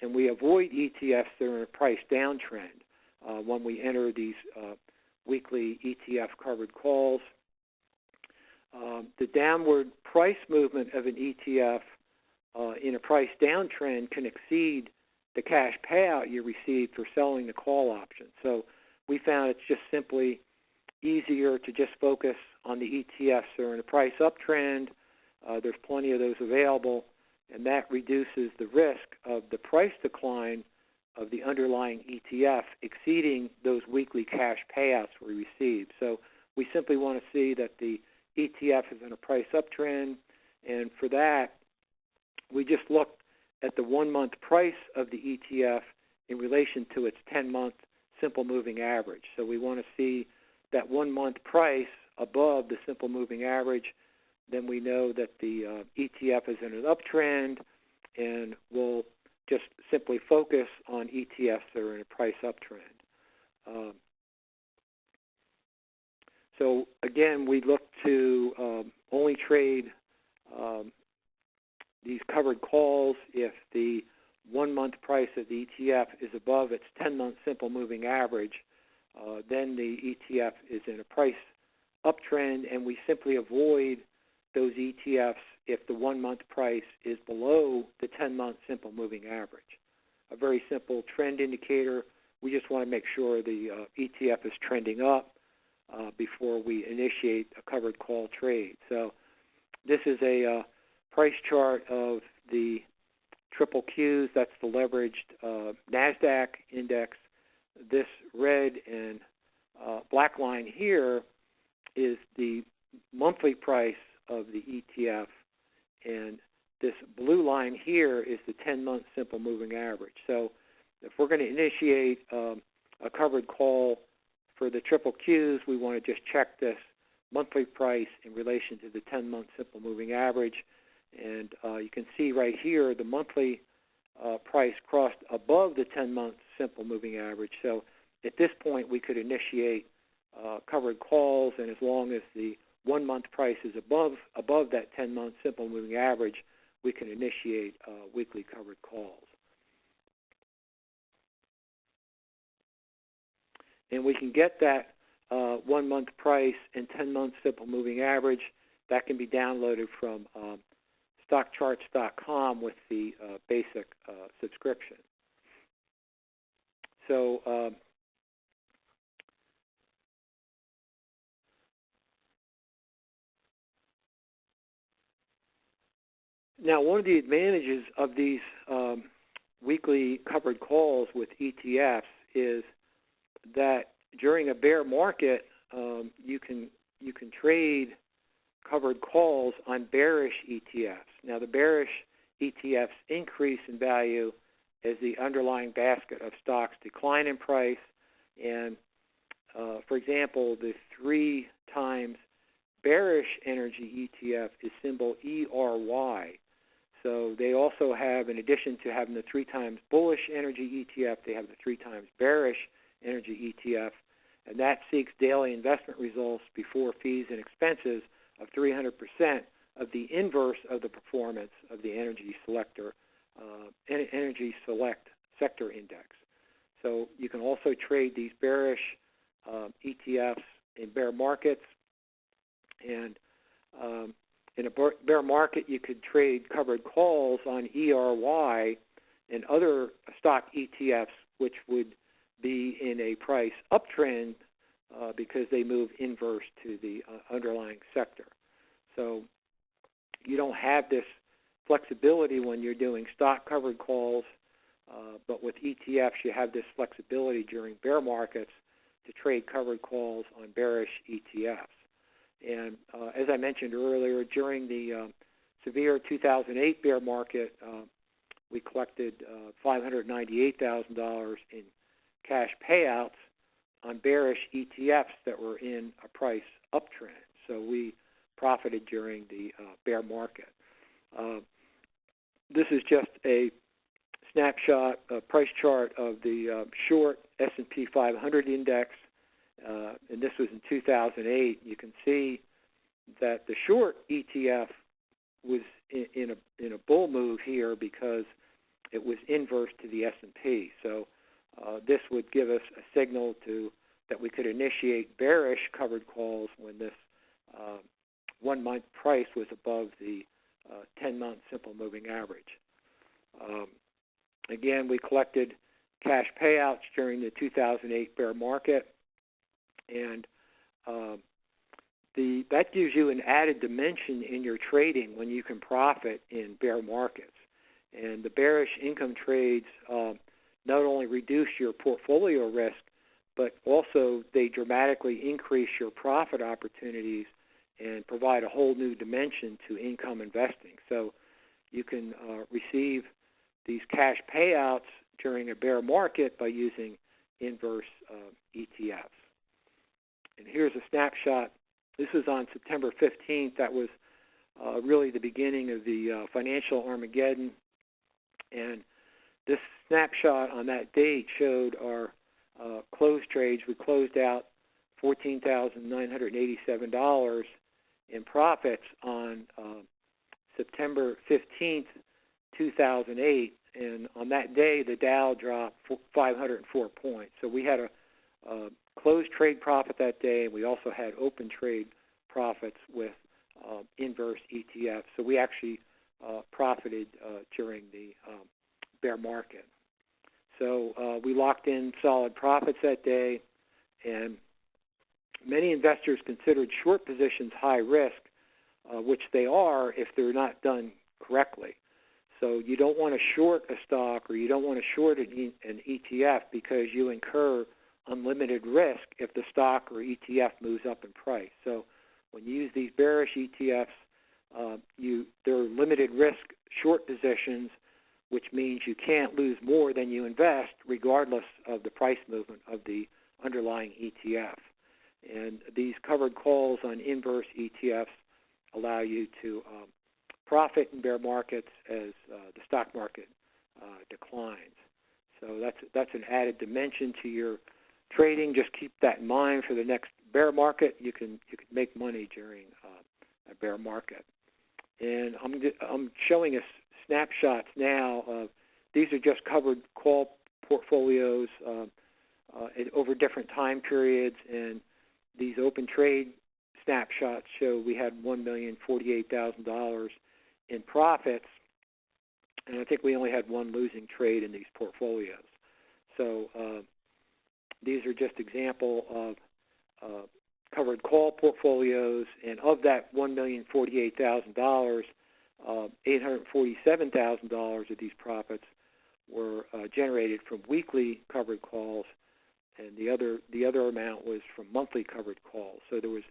and we avoid ETFs that are in a price downtrend when we enter these weekly ETF covered calls. The downward price movement of an ETF in a price downtrend can exceed the cash payout you received for selling the call option. So we found it's just simply easier to just focus on the ETFs that are in a price uptrend. There's plenty of those available, and that reduces the risk of the price decline of the underlying ETF exceeding those weekly cash payouts we receive. So we simply want to see that the ETF is in a price uptrend, and for that, we just looked at the 1-month price of the ETF in relation to its 10-month simple moving average. So we want to see that 1-month price above the simple moving average. Then we know that the ETF is in an uptrend, and we'll just simply focus on ETFs that are in a price uptrend. So again, we look to only trade these covered calls if the 1-month price of the ETF is above its 10-month simple moving average. Then the ETF is in a price uptrend, and we simply avoid those ETFs if the 1-month price is below the 10-month simple moving average. A very simple trend indicator. We just want to make sure the ETF is trending up before we initiate a covered call trade. So this is a price chart of the triple Qs. That's the leveraged NASDAQ index. This red and black line here is the monthly price of the ETF, and this blue line here is the 10-month simple moving average. So if we're going to initiate a covered call for the triple Qs, we want to just check this monthly price in relation to the 10-month simple moving average. And you can see right here the monthly price crossed above the 10-month simple moving average. So at this point, we could initiate covered calls, and as long as the 1-month price is above that 10-month simple moving average, we can initiate weekly covered calls. And we can get that 1-month price and 10-month simple moving average. That can be downloaded from stockcharts.com with the basic subscription. So now, one of the advantages of these weekly covered calls with ETFs is that during a bear market, you can trade covered calls on bearish ETFs. Now, the bearish ETFs increase in value as the underlying basket of stocks decline in price. And, for example, the 3 times bearish energy ETF is symbol ERY. So they also have, in addition to having the 3 times bullish energy ETF, they have the 3 times bearish energy ETF, and that seeks daily investment results before fees and expenses of 300% of the inverse of the performance of the Energy Select Sector Index. So you can also trade these bearish ETFs in bear markets, and in a bear market, you could trade covered calls on ERY and other stock ETFs, which would be in a price uptrend because they move inverse to the underlying sector. So you don't have this flexibility when you're doing stock covered calls, but with ETFs, you have this flexibility during bear markets to trade covered calls on bearish ETFs. And as I mentioned earlier, during the severe 2008 bear market, we collected $598,000 in cash payouts on bearish ETFs that were in a price uptrend. So we profited during the bear market. This is just a snapshot, a price chart of the short S&P 500 index, and this was in 2008. You can see that the short ETF was in a bull move here because it was inverse to the S&P. So this would give us a signal that we could initiate bearish covered calls when this 1-month price was above the 10-month simple moving average. Again, we collected cash payouts during the 2008 bear market, and that gives you an added dimension in your trading when you can profit in bear markets. And the bearish income trades not only reduce your portfolio risk, but also they dramatically increase your profit opportunities and provide a whole new dimension to income investing. So you can receive these cash payouts during a bear market by using inverse ETFs. And here's a snapshot. This was on September 15th. That was really the beginning of the financial Armageddon. And this snapshot on that date showed our closed trades. We closed out $14,987 in profits on September 15th, 2008. And on that day, the Dow dropped 504 points. So we had a closed trade profit that day, and we also had open trade profits with inverse ETFs. So we actually profited during the bear market. So we locked in solid profits that day, and many investors considered short positions high risk, which they are if they're not done correctly. So you don't want to short a stock or you don't want to short an ETF because you incur unlimited risk if the stock or ETF moves up in price. So when you use these bearish ETFs, they're limited risk short positions, which means you can't lose more than you invest regardless of the price movement of the underlying ETF. And these covered calls on inverse ETFs allow you to profit in bear markets as the stock market declines. So that's an added dimension to your trading. Just keep that in mind for the next bear market. You can make money during a bear market. And I'm showing us snapshots now of these are just covered call portfolios over different time periods, and these open trade snapshots show we had $1,048,000 in profits, and I think we only had one losing trade in these portfolios. So these are just example of covered call portfolios, and of that $1,048,000, $847,000 of these profits were generated from weekly covered calls, and the other amount was from monthly covered calls. So there was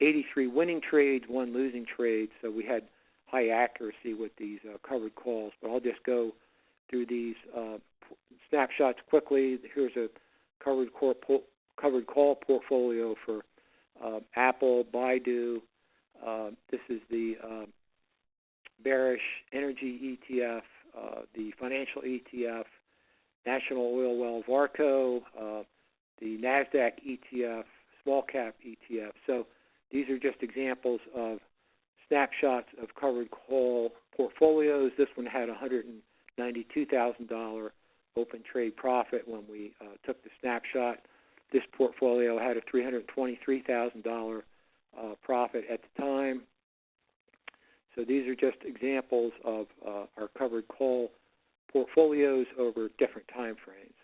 83 winning trades, one losing trade. So we had high accuracy with these covered calls. But I'll just go through these snapshots quickly. Here's a covered call portfolio for Apple, Baidu. This is the bearish energy ETF, the financial ETF, National Oil Well Varco, the NASDAQ ETF, small cap ETF. So these are just examples of snapshots of covered call portfolios. This one had $192,000 open trade profit when we took the snapshot. This portfolio had a $323,000 profit at the time. So these are just examples of our covered call portfolios over different time frames.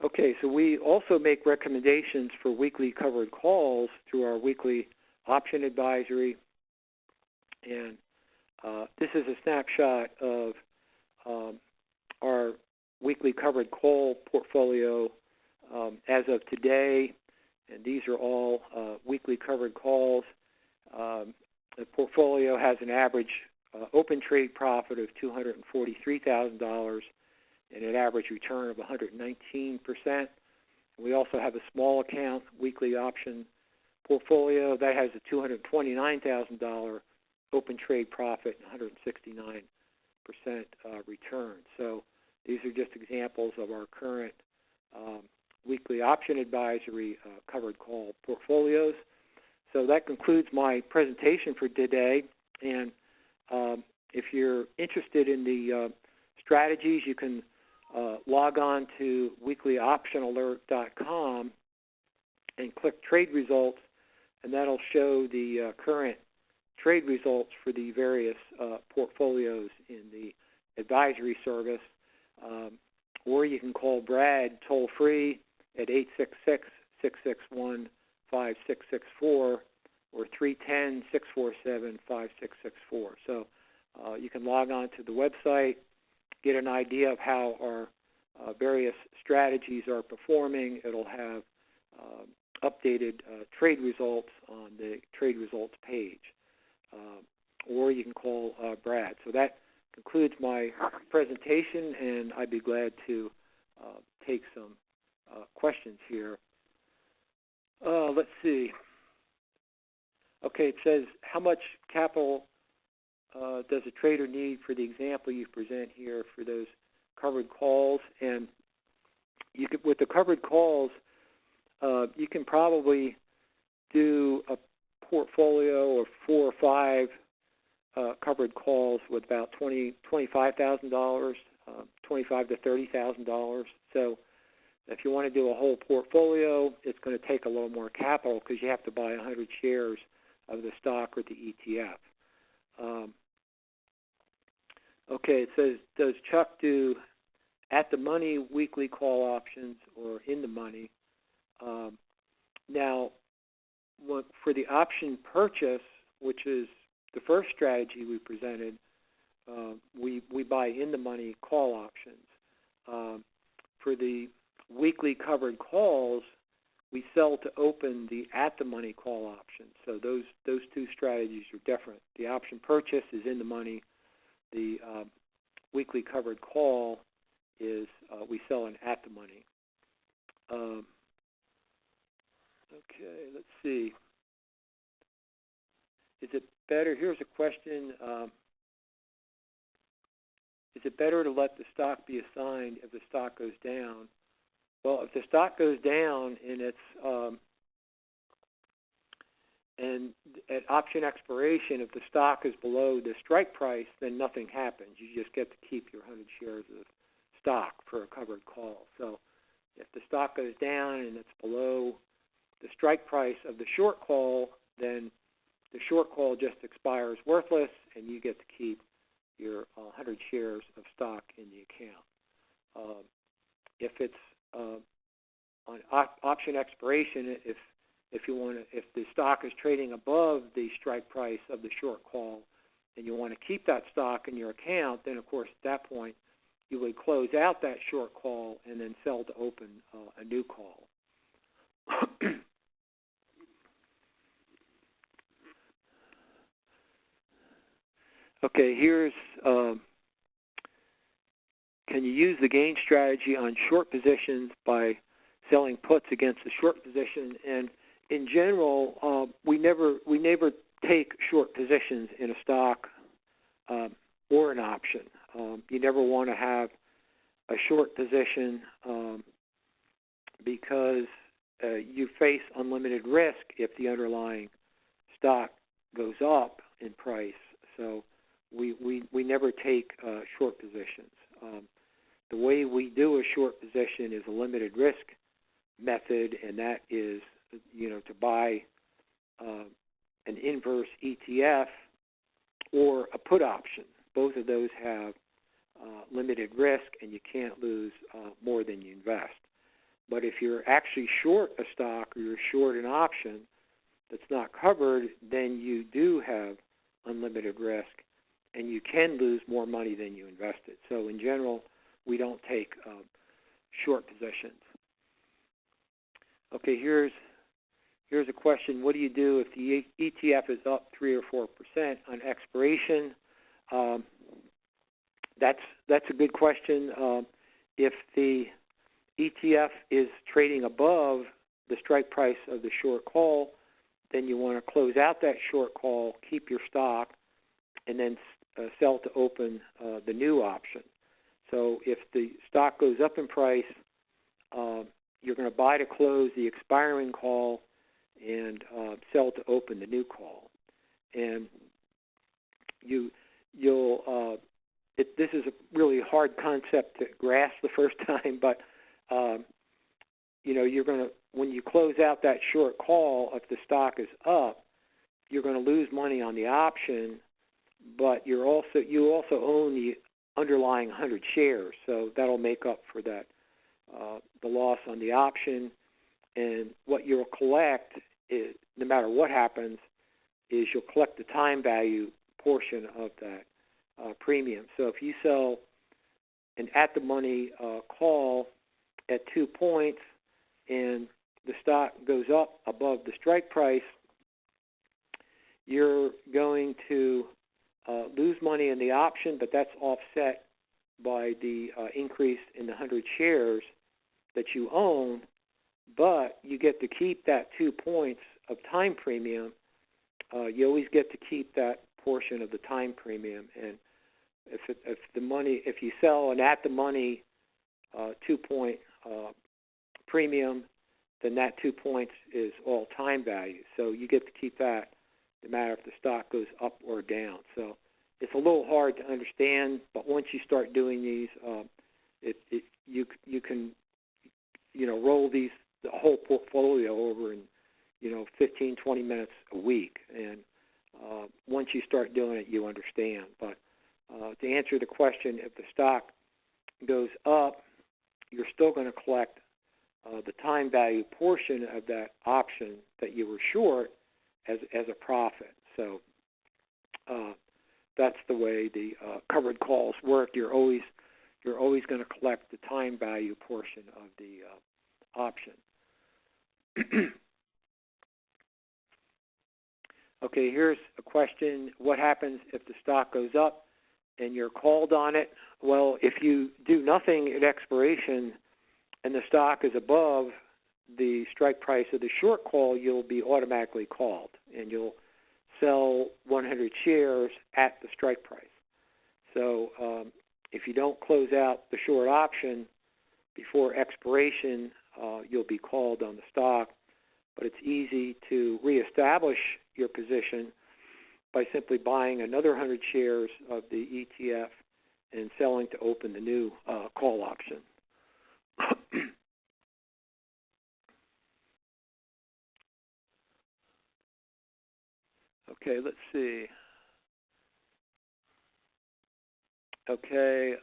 Okay, so we also make recommendations for weekly covered calls through our weekly option advisory. And this is a snapshot of our weekly covered call portfolio as of today. And these are all weekly covered calls. The portfolio has an average open trade profit of $243,000 and an average return of 119%. We also have a small account weekly option portfolio that has a $229,000 open trade profit and 169% return. So these are just examples of our current weekly option advisory covered call portfolios. So that concludes my presentation for today. And if you're interested in the strategies, you can log on to weeklyoptionalert.com, and click Trade Results, and that'll show the current trade results for the various portfolios in the advisory service. Or you can call Brad toll-free at 866-661-5664 or 310-647-5664. So you can log on to the website, get an idea of how our various strategies are performing. It'll have updated trade results on the trade results page. Or you can call Brad. So that concludes my presentation, and I'd be glad to take some questions here. Let's see. Okay, it says, how much capital does a trader need for the example you present here for those covered calls? And you could, with the covered calls, you can probably do a portfolio of 4 or 5 covered calls with about $25,000, $25,000 to $30,000. So if you want to do a whole portfolio, it's going to take a little more capital because you have to buy 100 shares of the stock or the ETF. Okay, it says, does Chuck do at-the-money weekly call options or in-the-money? Now, for the option purchase, which is the first strategy we presented, we buy in-the-money call options. For the weekly covered calls, we sell to open the at-the-money call options. So those two strategies are different. The option purchase is in the money. The weekly covered call is we sell an at-the-money. Okay, let's see. Is it better? Here's a question. Is it better to let the stock be assigned if the stock goes down? Well, if the stock goes down and it's and at option expiration, if the stock is below the strike price, then nothing happens. You just get to keep your 100 shares of stock for a covered call. So if the stock goes down and it's below the strike price of the short call, then the short call just expires worthless, and you get to keep your 100 shares of stock in the account. If it's on option expiration, if the stock is trading above the strike price of the short call, and you want to keep that stock in your account, then of course at that point you would close out that short call and then sell to open a new call. Okay, here's, can you use the gain strategy on short positions by selling puts against the short position? And in general, we never take short positions in a stock or an option. You never want to have a short position because you face unlimited risk if the underlying stock goes up in price. So we never take short positions. The way we do a short position is a limited risk method, and that is, to buy an inverse ETF or a put option. Both of those have limited risk, and you can't lose more than you invest. But if you're actually short a stock or you're short an option that's not covered, then you do have unlimited risk, and you can lose more money than you invested. So in general, we don't take short positions. Okay, here's a question. What do you do if the ETF is up 3 or 4% on expiration? That's a good question. If the ETF is trading above the strike price of the short call, then you want to close out that short call, keep your stock, and then sell to open the new option. So if the stock goes up in price, you're going to buy to close the expiring call and sell to open the new call. And this is a really hard concept to grasp the first time, but you're going to, when you close out that short call, if the stock is up, you're going to lose money on the option, but you also own the underlying 100 shares, so that'll make up for that the loss on the option. And what you'll collect is, no matter what happens, is you'll collect the time value portion of that premium. So if you sell an at-the-money call at 2 points and the stock goes up above the strike price, you're going to lose money in the option, but that's offset by the increase in the 100 shares that you own, but you get to keep that 2 points of time premium. You always get to keep that portion of the time premium, and if you sell an at-the-money 2 point premium, then that 2 points is all time value. So you get to keep that no matter if the stock goes up or down. So it's a little hard to understand, but once you start doing these, you can roll the whole portfolio over in 15, 20 minutes a week, and once you start doing it, you understand. But to answer the question, if the stock goes up, you're still going to collect the time value portion of that option that you were short as a profit. So that's the way the covered calls work. You're always going to collect the time value portion of the option. Okay, here's a question. What happens if the stock goes up and you're called on it? Well, if you do nothing at expiration and the stock is above the strike price of the short call, you'll be automatically called, and you'll sell 100 shares at the strike price. So if you don't close out the short option before expiration, you'll be called on the stock. But it's easy to reestablish your position by simply buying another 100 shares of the ETF and selling to open the new call option. Okay, let's see. Okay.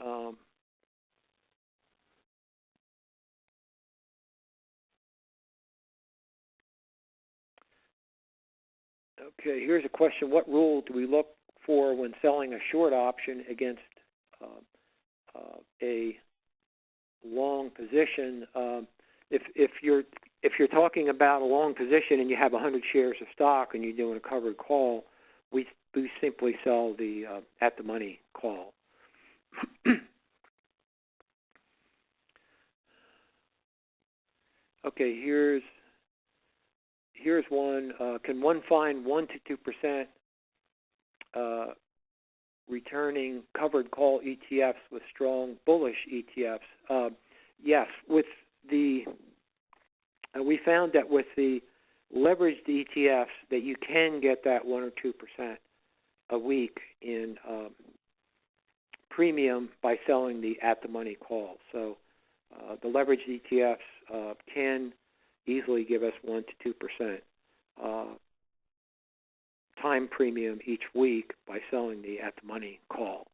Okay, here's a question. What rule do we look for when selling a short option against a long position? If you're talking about a long position and you have 100 shares of stock and you're doing a covered call, we simply sell the at-the-money call. Okay, here's one. Can one find 1 to 2% returning covered call ETFs with strong bullish ETFs? Yes, with the we found that with the leveraged ETFs that you can get that 1 or 2% a week in premium by selling the at-the-money call. So the leveraged ETFs can easily give us 1 to 2% time premium each week by selling the at-the-money call.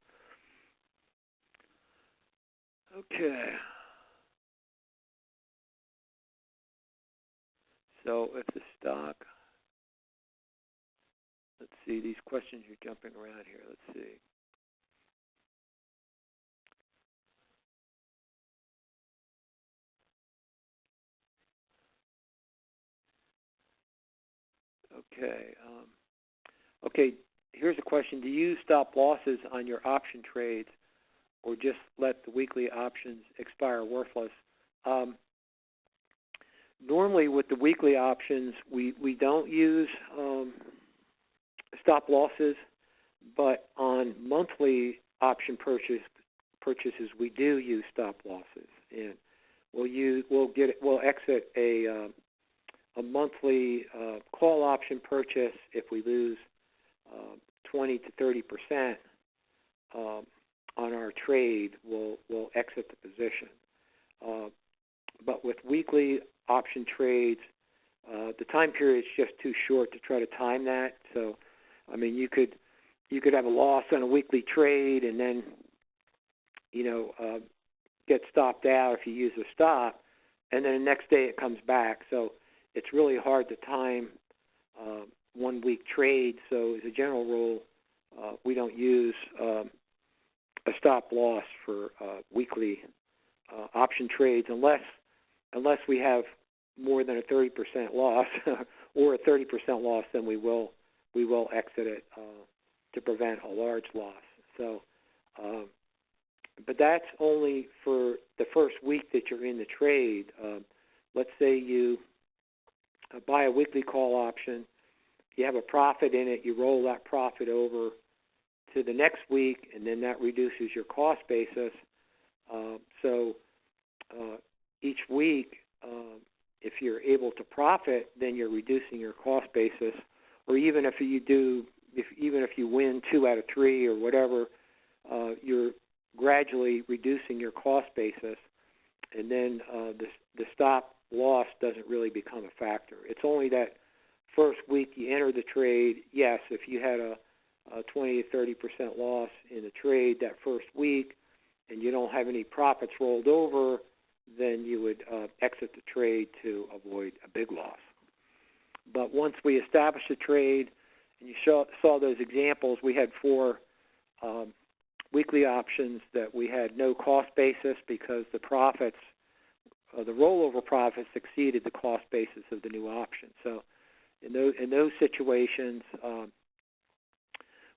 Okay. So if the stock, let's see, these questions are jumping around here. Let's see. Okay. Okay, here's a question. Do you stop losses on your option trades or just let the weekly options expire worthless? Normally with the weekly options, we don't use stop losses, but on monthly option purchases we do use stop losses, and we'll exit a monthly call option purchase if we lose 20 to 30% on our trade. We'll exit the position. But with weekly option trades. The time period is just too short to try to time that. So, I mean, you could have a loss on a weekly trade and then, get stopped out if you use a stop, and then the next day it comes back. So it's really hard to time 1 week trades. So as a general rule, we don't use a stop loss for weekly option trades unless we have more than a 30% loss or a 30% loss, then we will exit it to prevent a large loss. So, but that's only for the first week that you're in the trade. Let's say you buy a weekly call option, you have a profit in it, you roll that profit over to the next week, and then that reduces your cost basis. So each week, if you're able to profit, then you're reducing your cost basis. Or even if you win 2 out of 3 or whatever, you're gradually reducing your cost basis, and then the stop loss doesn't really become a factor. It's only that first week you enter the trade. Yes, if you had a 20 to 30% loss in the trade that first week, and you don't have any profits rolled over, then you would exit the trade to avoid a big loss. But once we established the trade, and you saw those examples, we had 4 weekly options that we had no cost basis because the profits, the rollover profits exceeded the cost basis of the new option. So in those situations,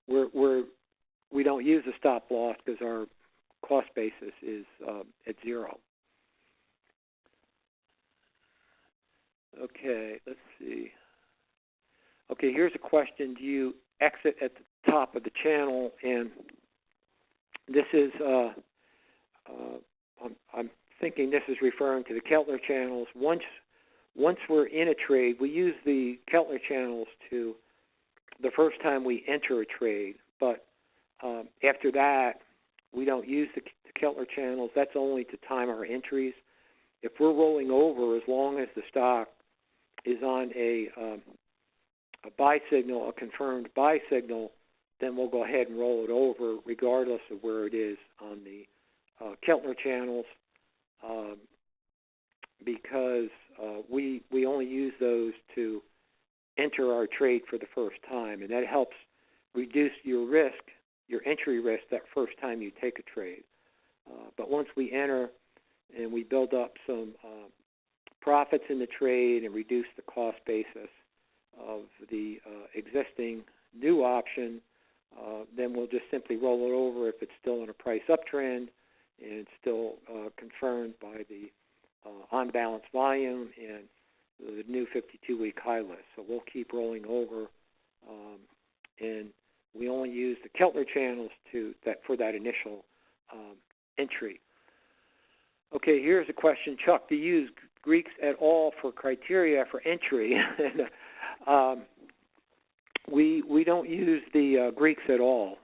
we don't use a stop loss because our cost basis is at 0. Okay, let's see. Okay, here's a question. Do you exit at the top of the channel? And this is, I'm thinking this is referring to the Keltner channels. Once we're in a trade, we use the Keltner channels to the first time we enter a trade. But after that, we don't use the Keltner channels. That's only to time our entries. If we're rolling over, as long as the stock is on a buy signal, a confirmed buy signal, then we'll go ahead and roll it over regardless of where it is on the Keltner channels, because we only use those to enter our trade for the first time, and that helps reduce your risk, your entry risk, that first time you take a trade. But once we enter and we build up some profits in the trade and reduce the cost basis of the existing new option, then we'll just simply roll it over if it's still in a price uptrend and it's still confirmed by the on-balance volume and the new 52-week high list. So we'll keep rolling over, and we only use the Keltner channels for that initial entry. Okay, here's a question. Chuck, do you use Greeks at all for criteria for entry? We don't use the Greeks at all.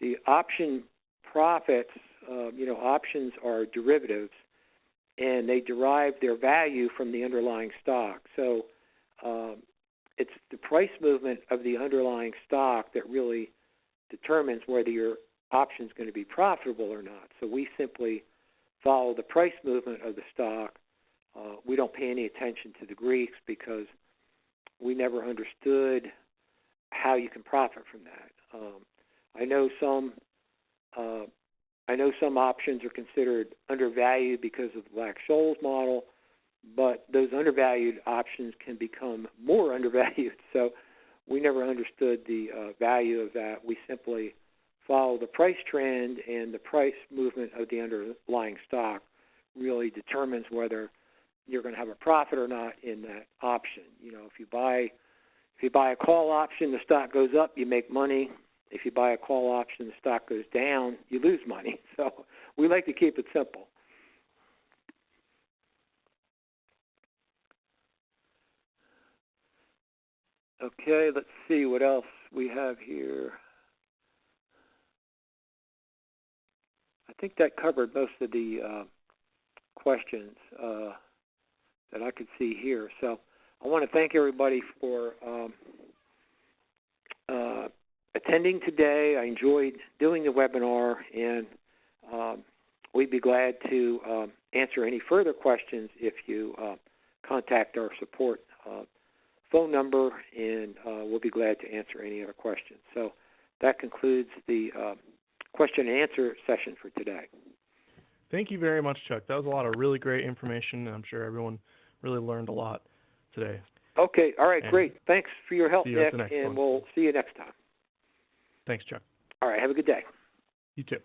The option profits, options are derivatives, and they derive their value from the underlying stock. So it's the price movement of the underlying stock that really determines whether your option is going to be profitable or not. So we simply follow the price movement of the stock. We don't pay any attention to the Greeks because we never understood how you can profit from that. I know some options are considered undervalued because of the Black-Scholes model, but those undervalued options can become more undervalued. So we never understood the value of that. We simply follow the price trend, and the price movement of the underlying stock really determines whether you're going to have a profit or not in that option. If you buy a call option, the stock goes up, you make money. If you buy a call option, the stock goes down, you lose money. So we like to keep it simple. Okay, let's see what else we have here. I think that covered most of the questions. that I could see here. So I want to thank everybody for attending today. I enjoyed doing the webinar, and we'd be glad to answer any further questions if you contact our support phone number, and we'll be glad to answer any other questions. So that concludes the question and answer session for today. Thank you very much, Chuck. That was a lot of really great information, and I'm sure everyone really learned a lot today. Okay, all right, And great. Thanks for your help, see you at Nick, the next and one. we'll see you next time. Thanks, Chuck. All right, have a good day. You too.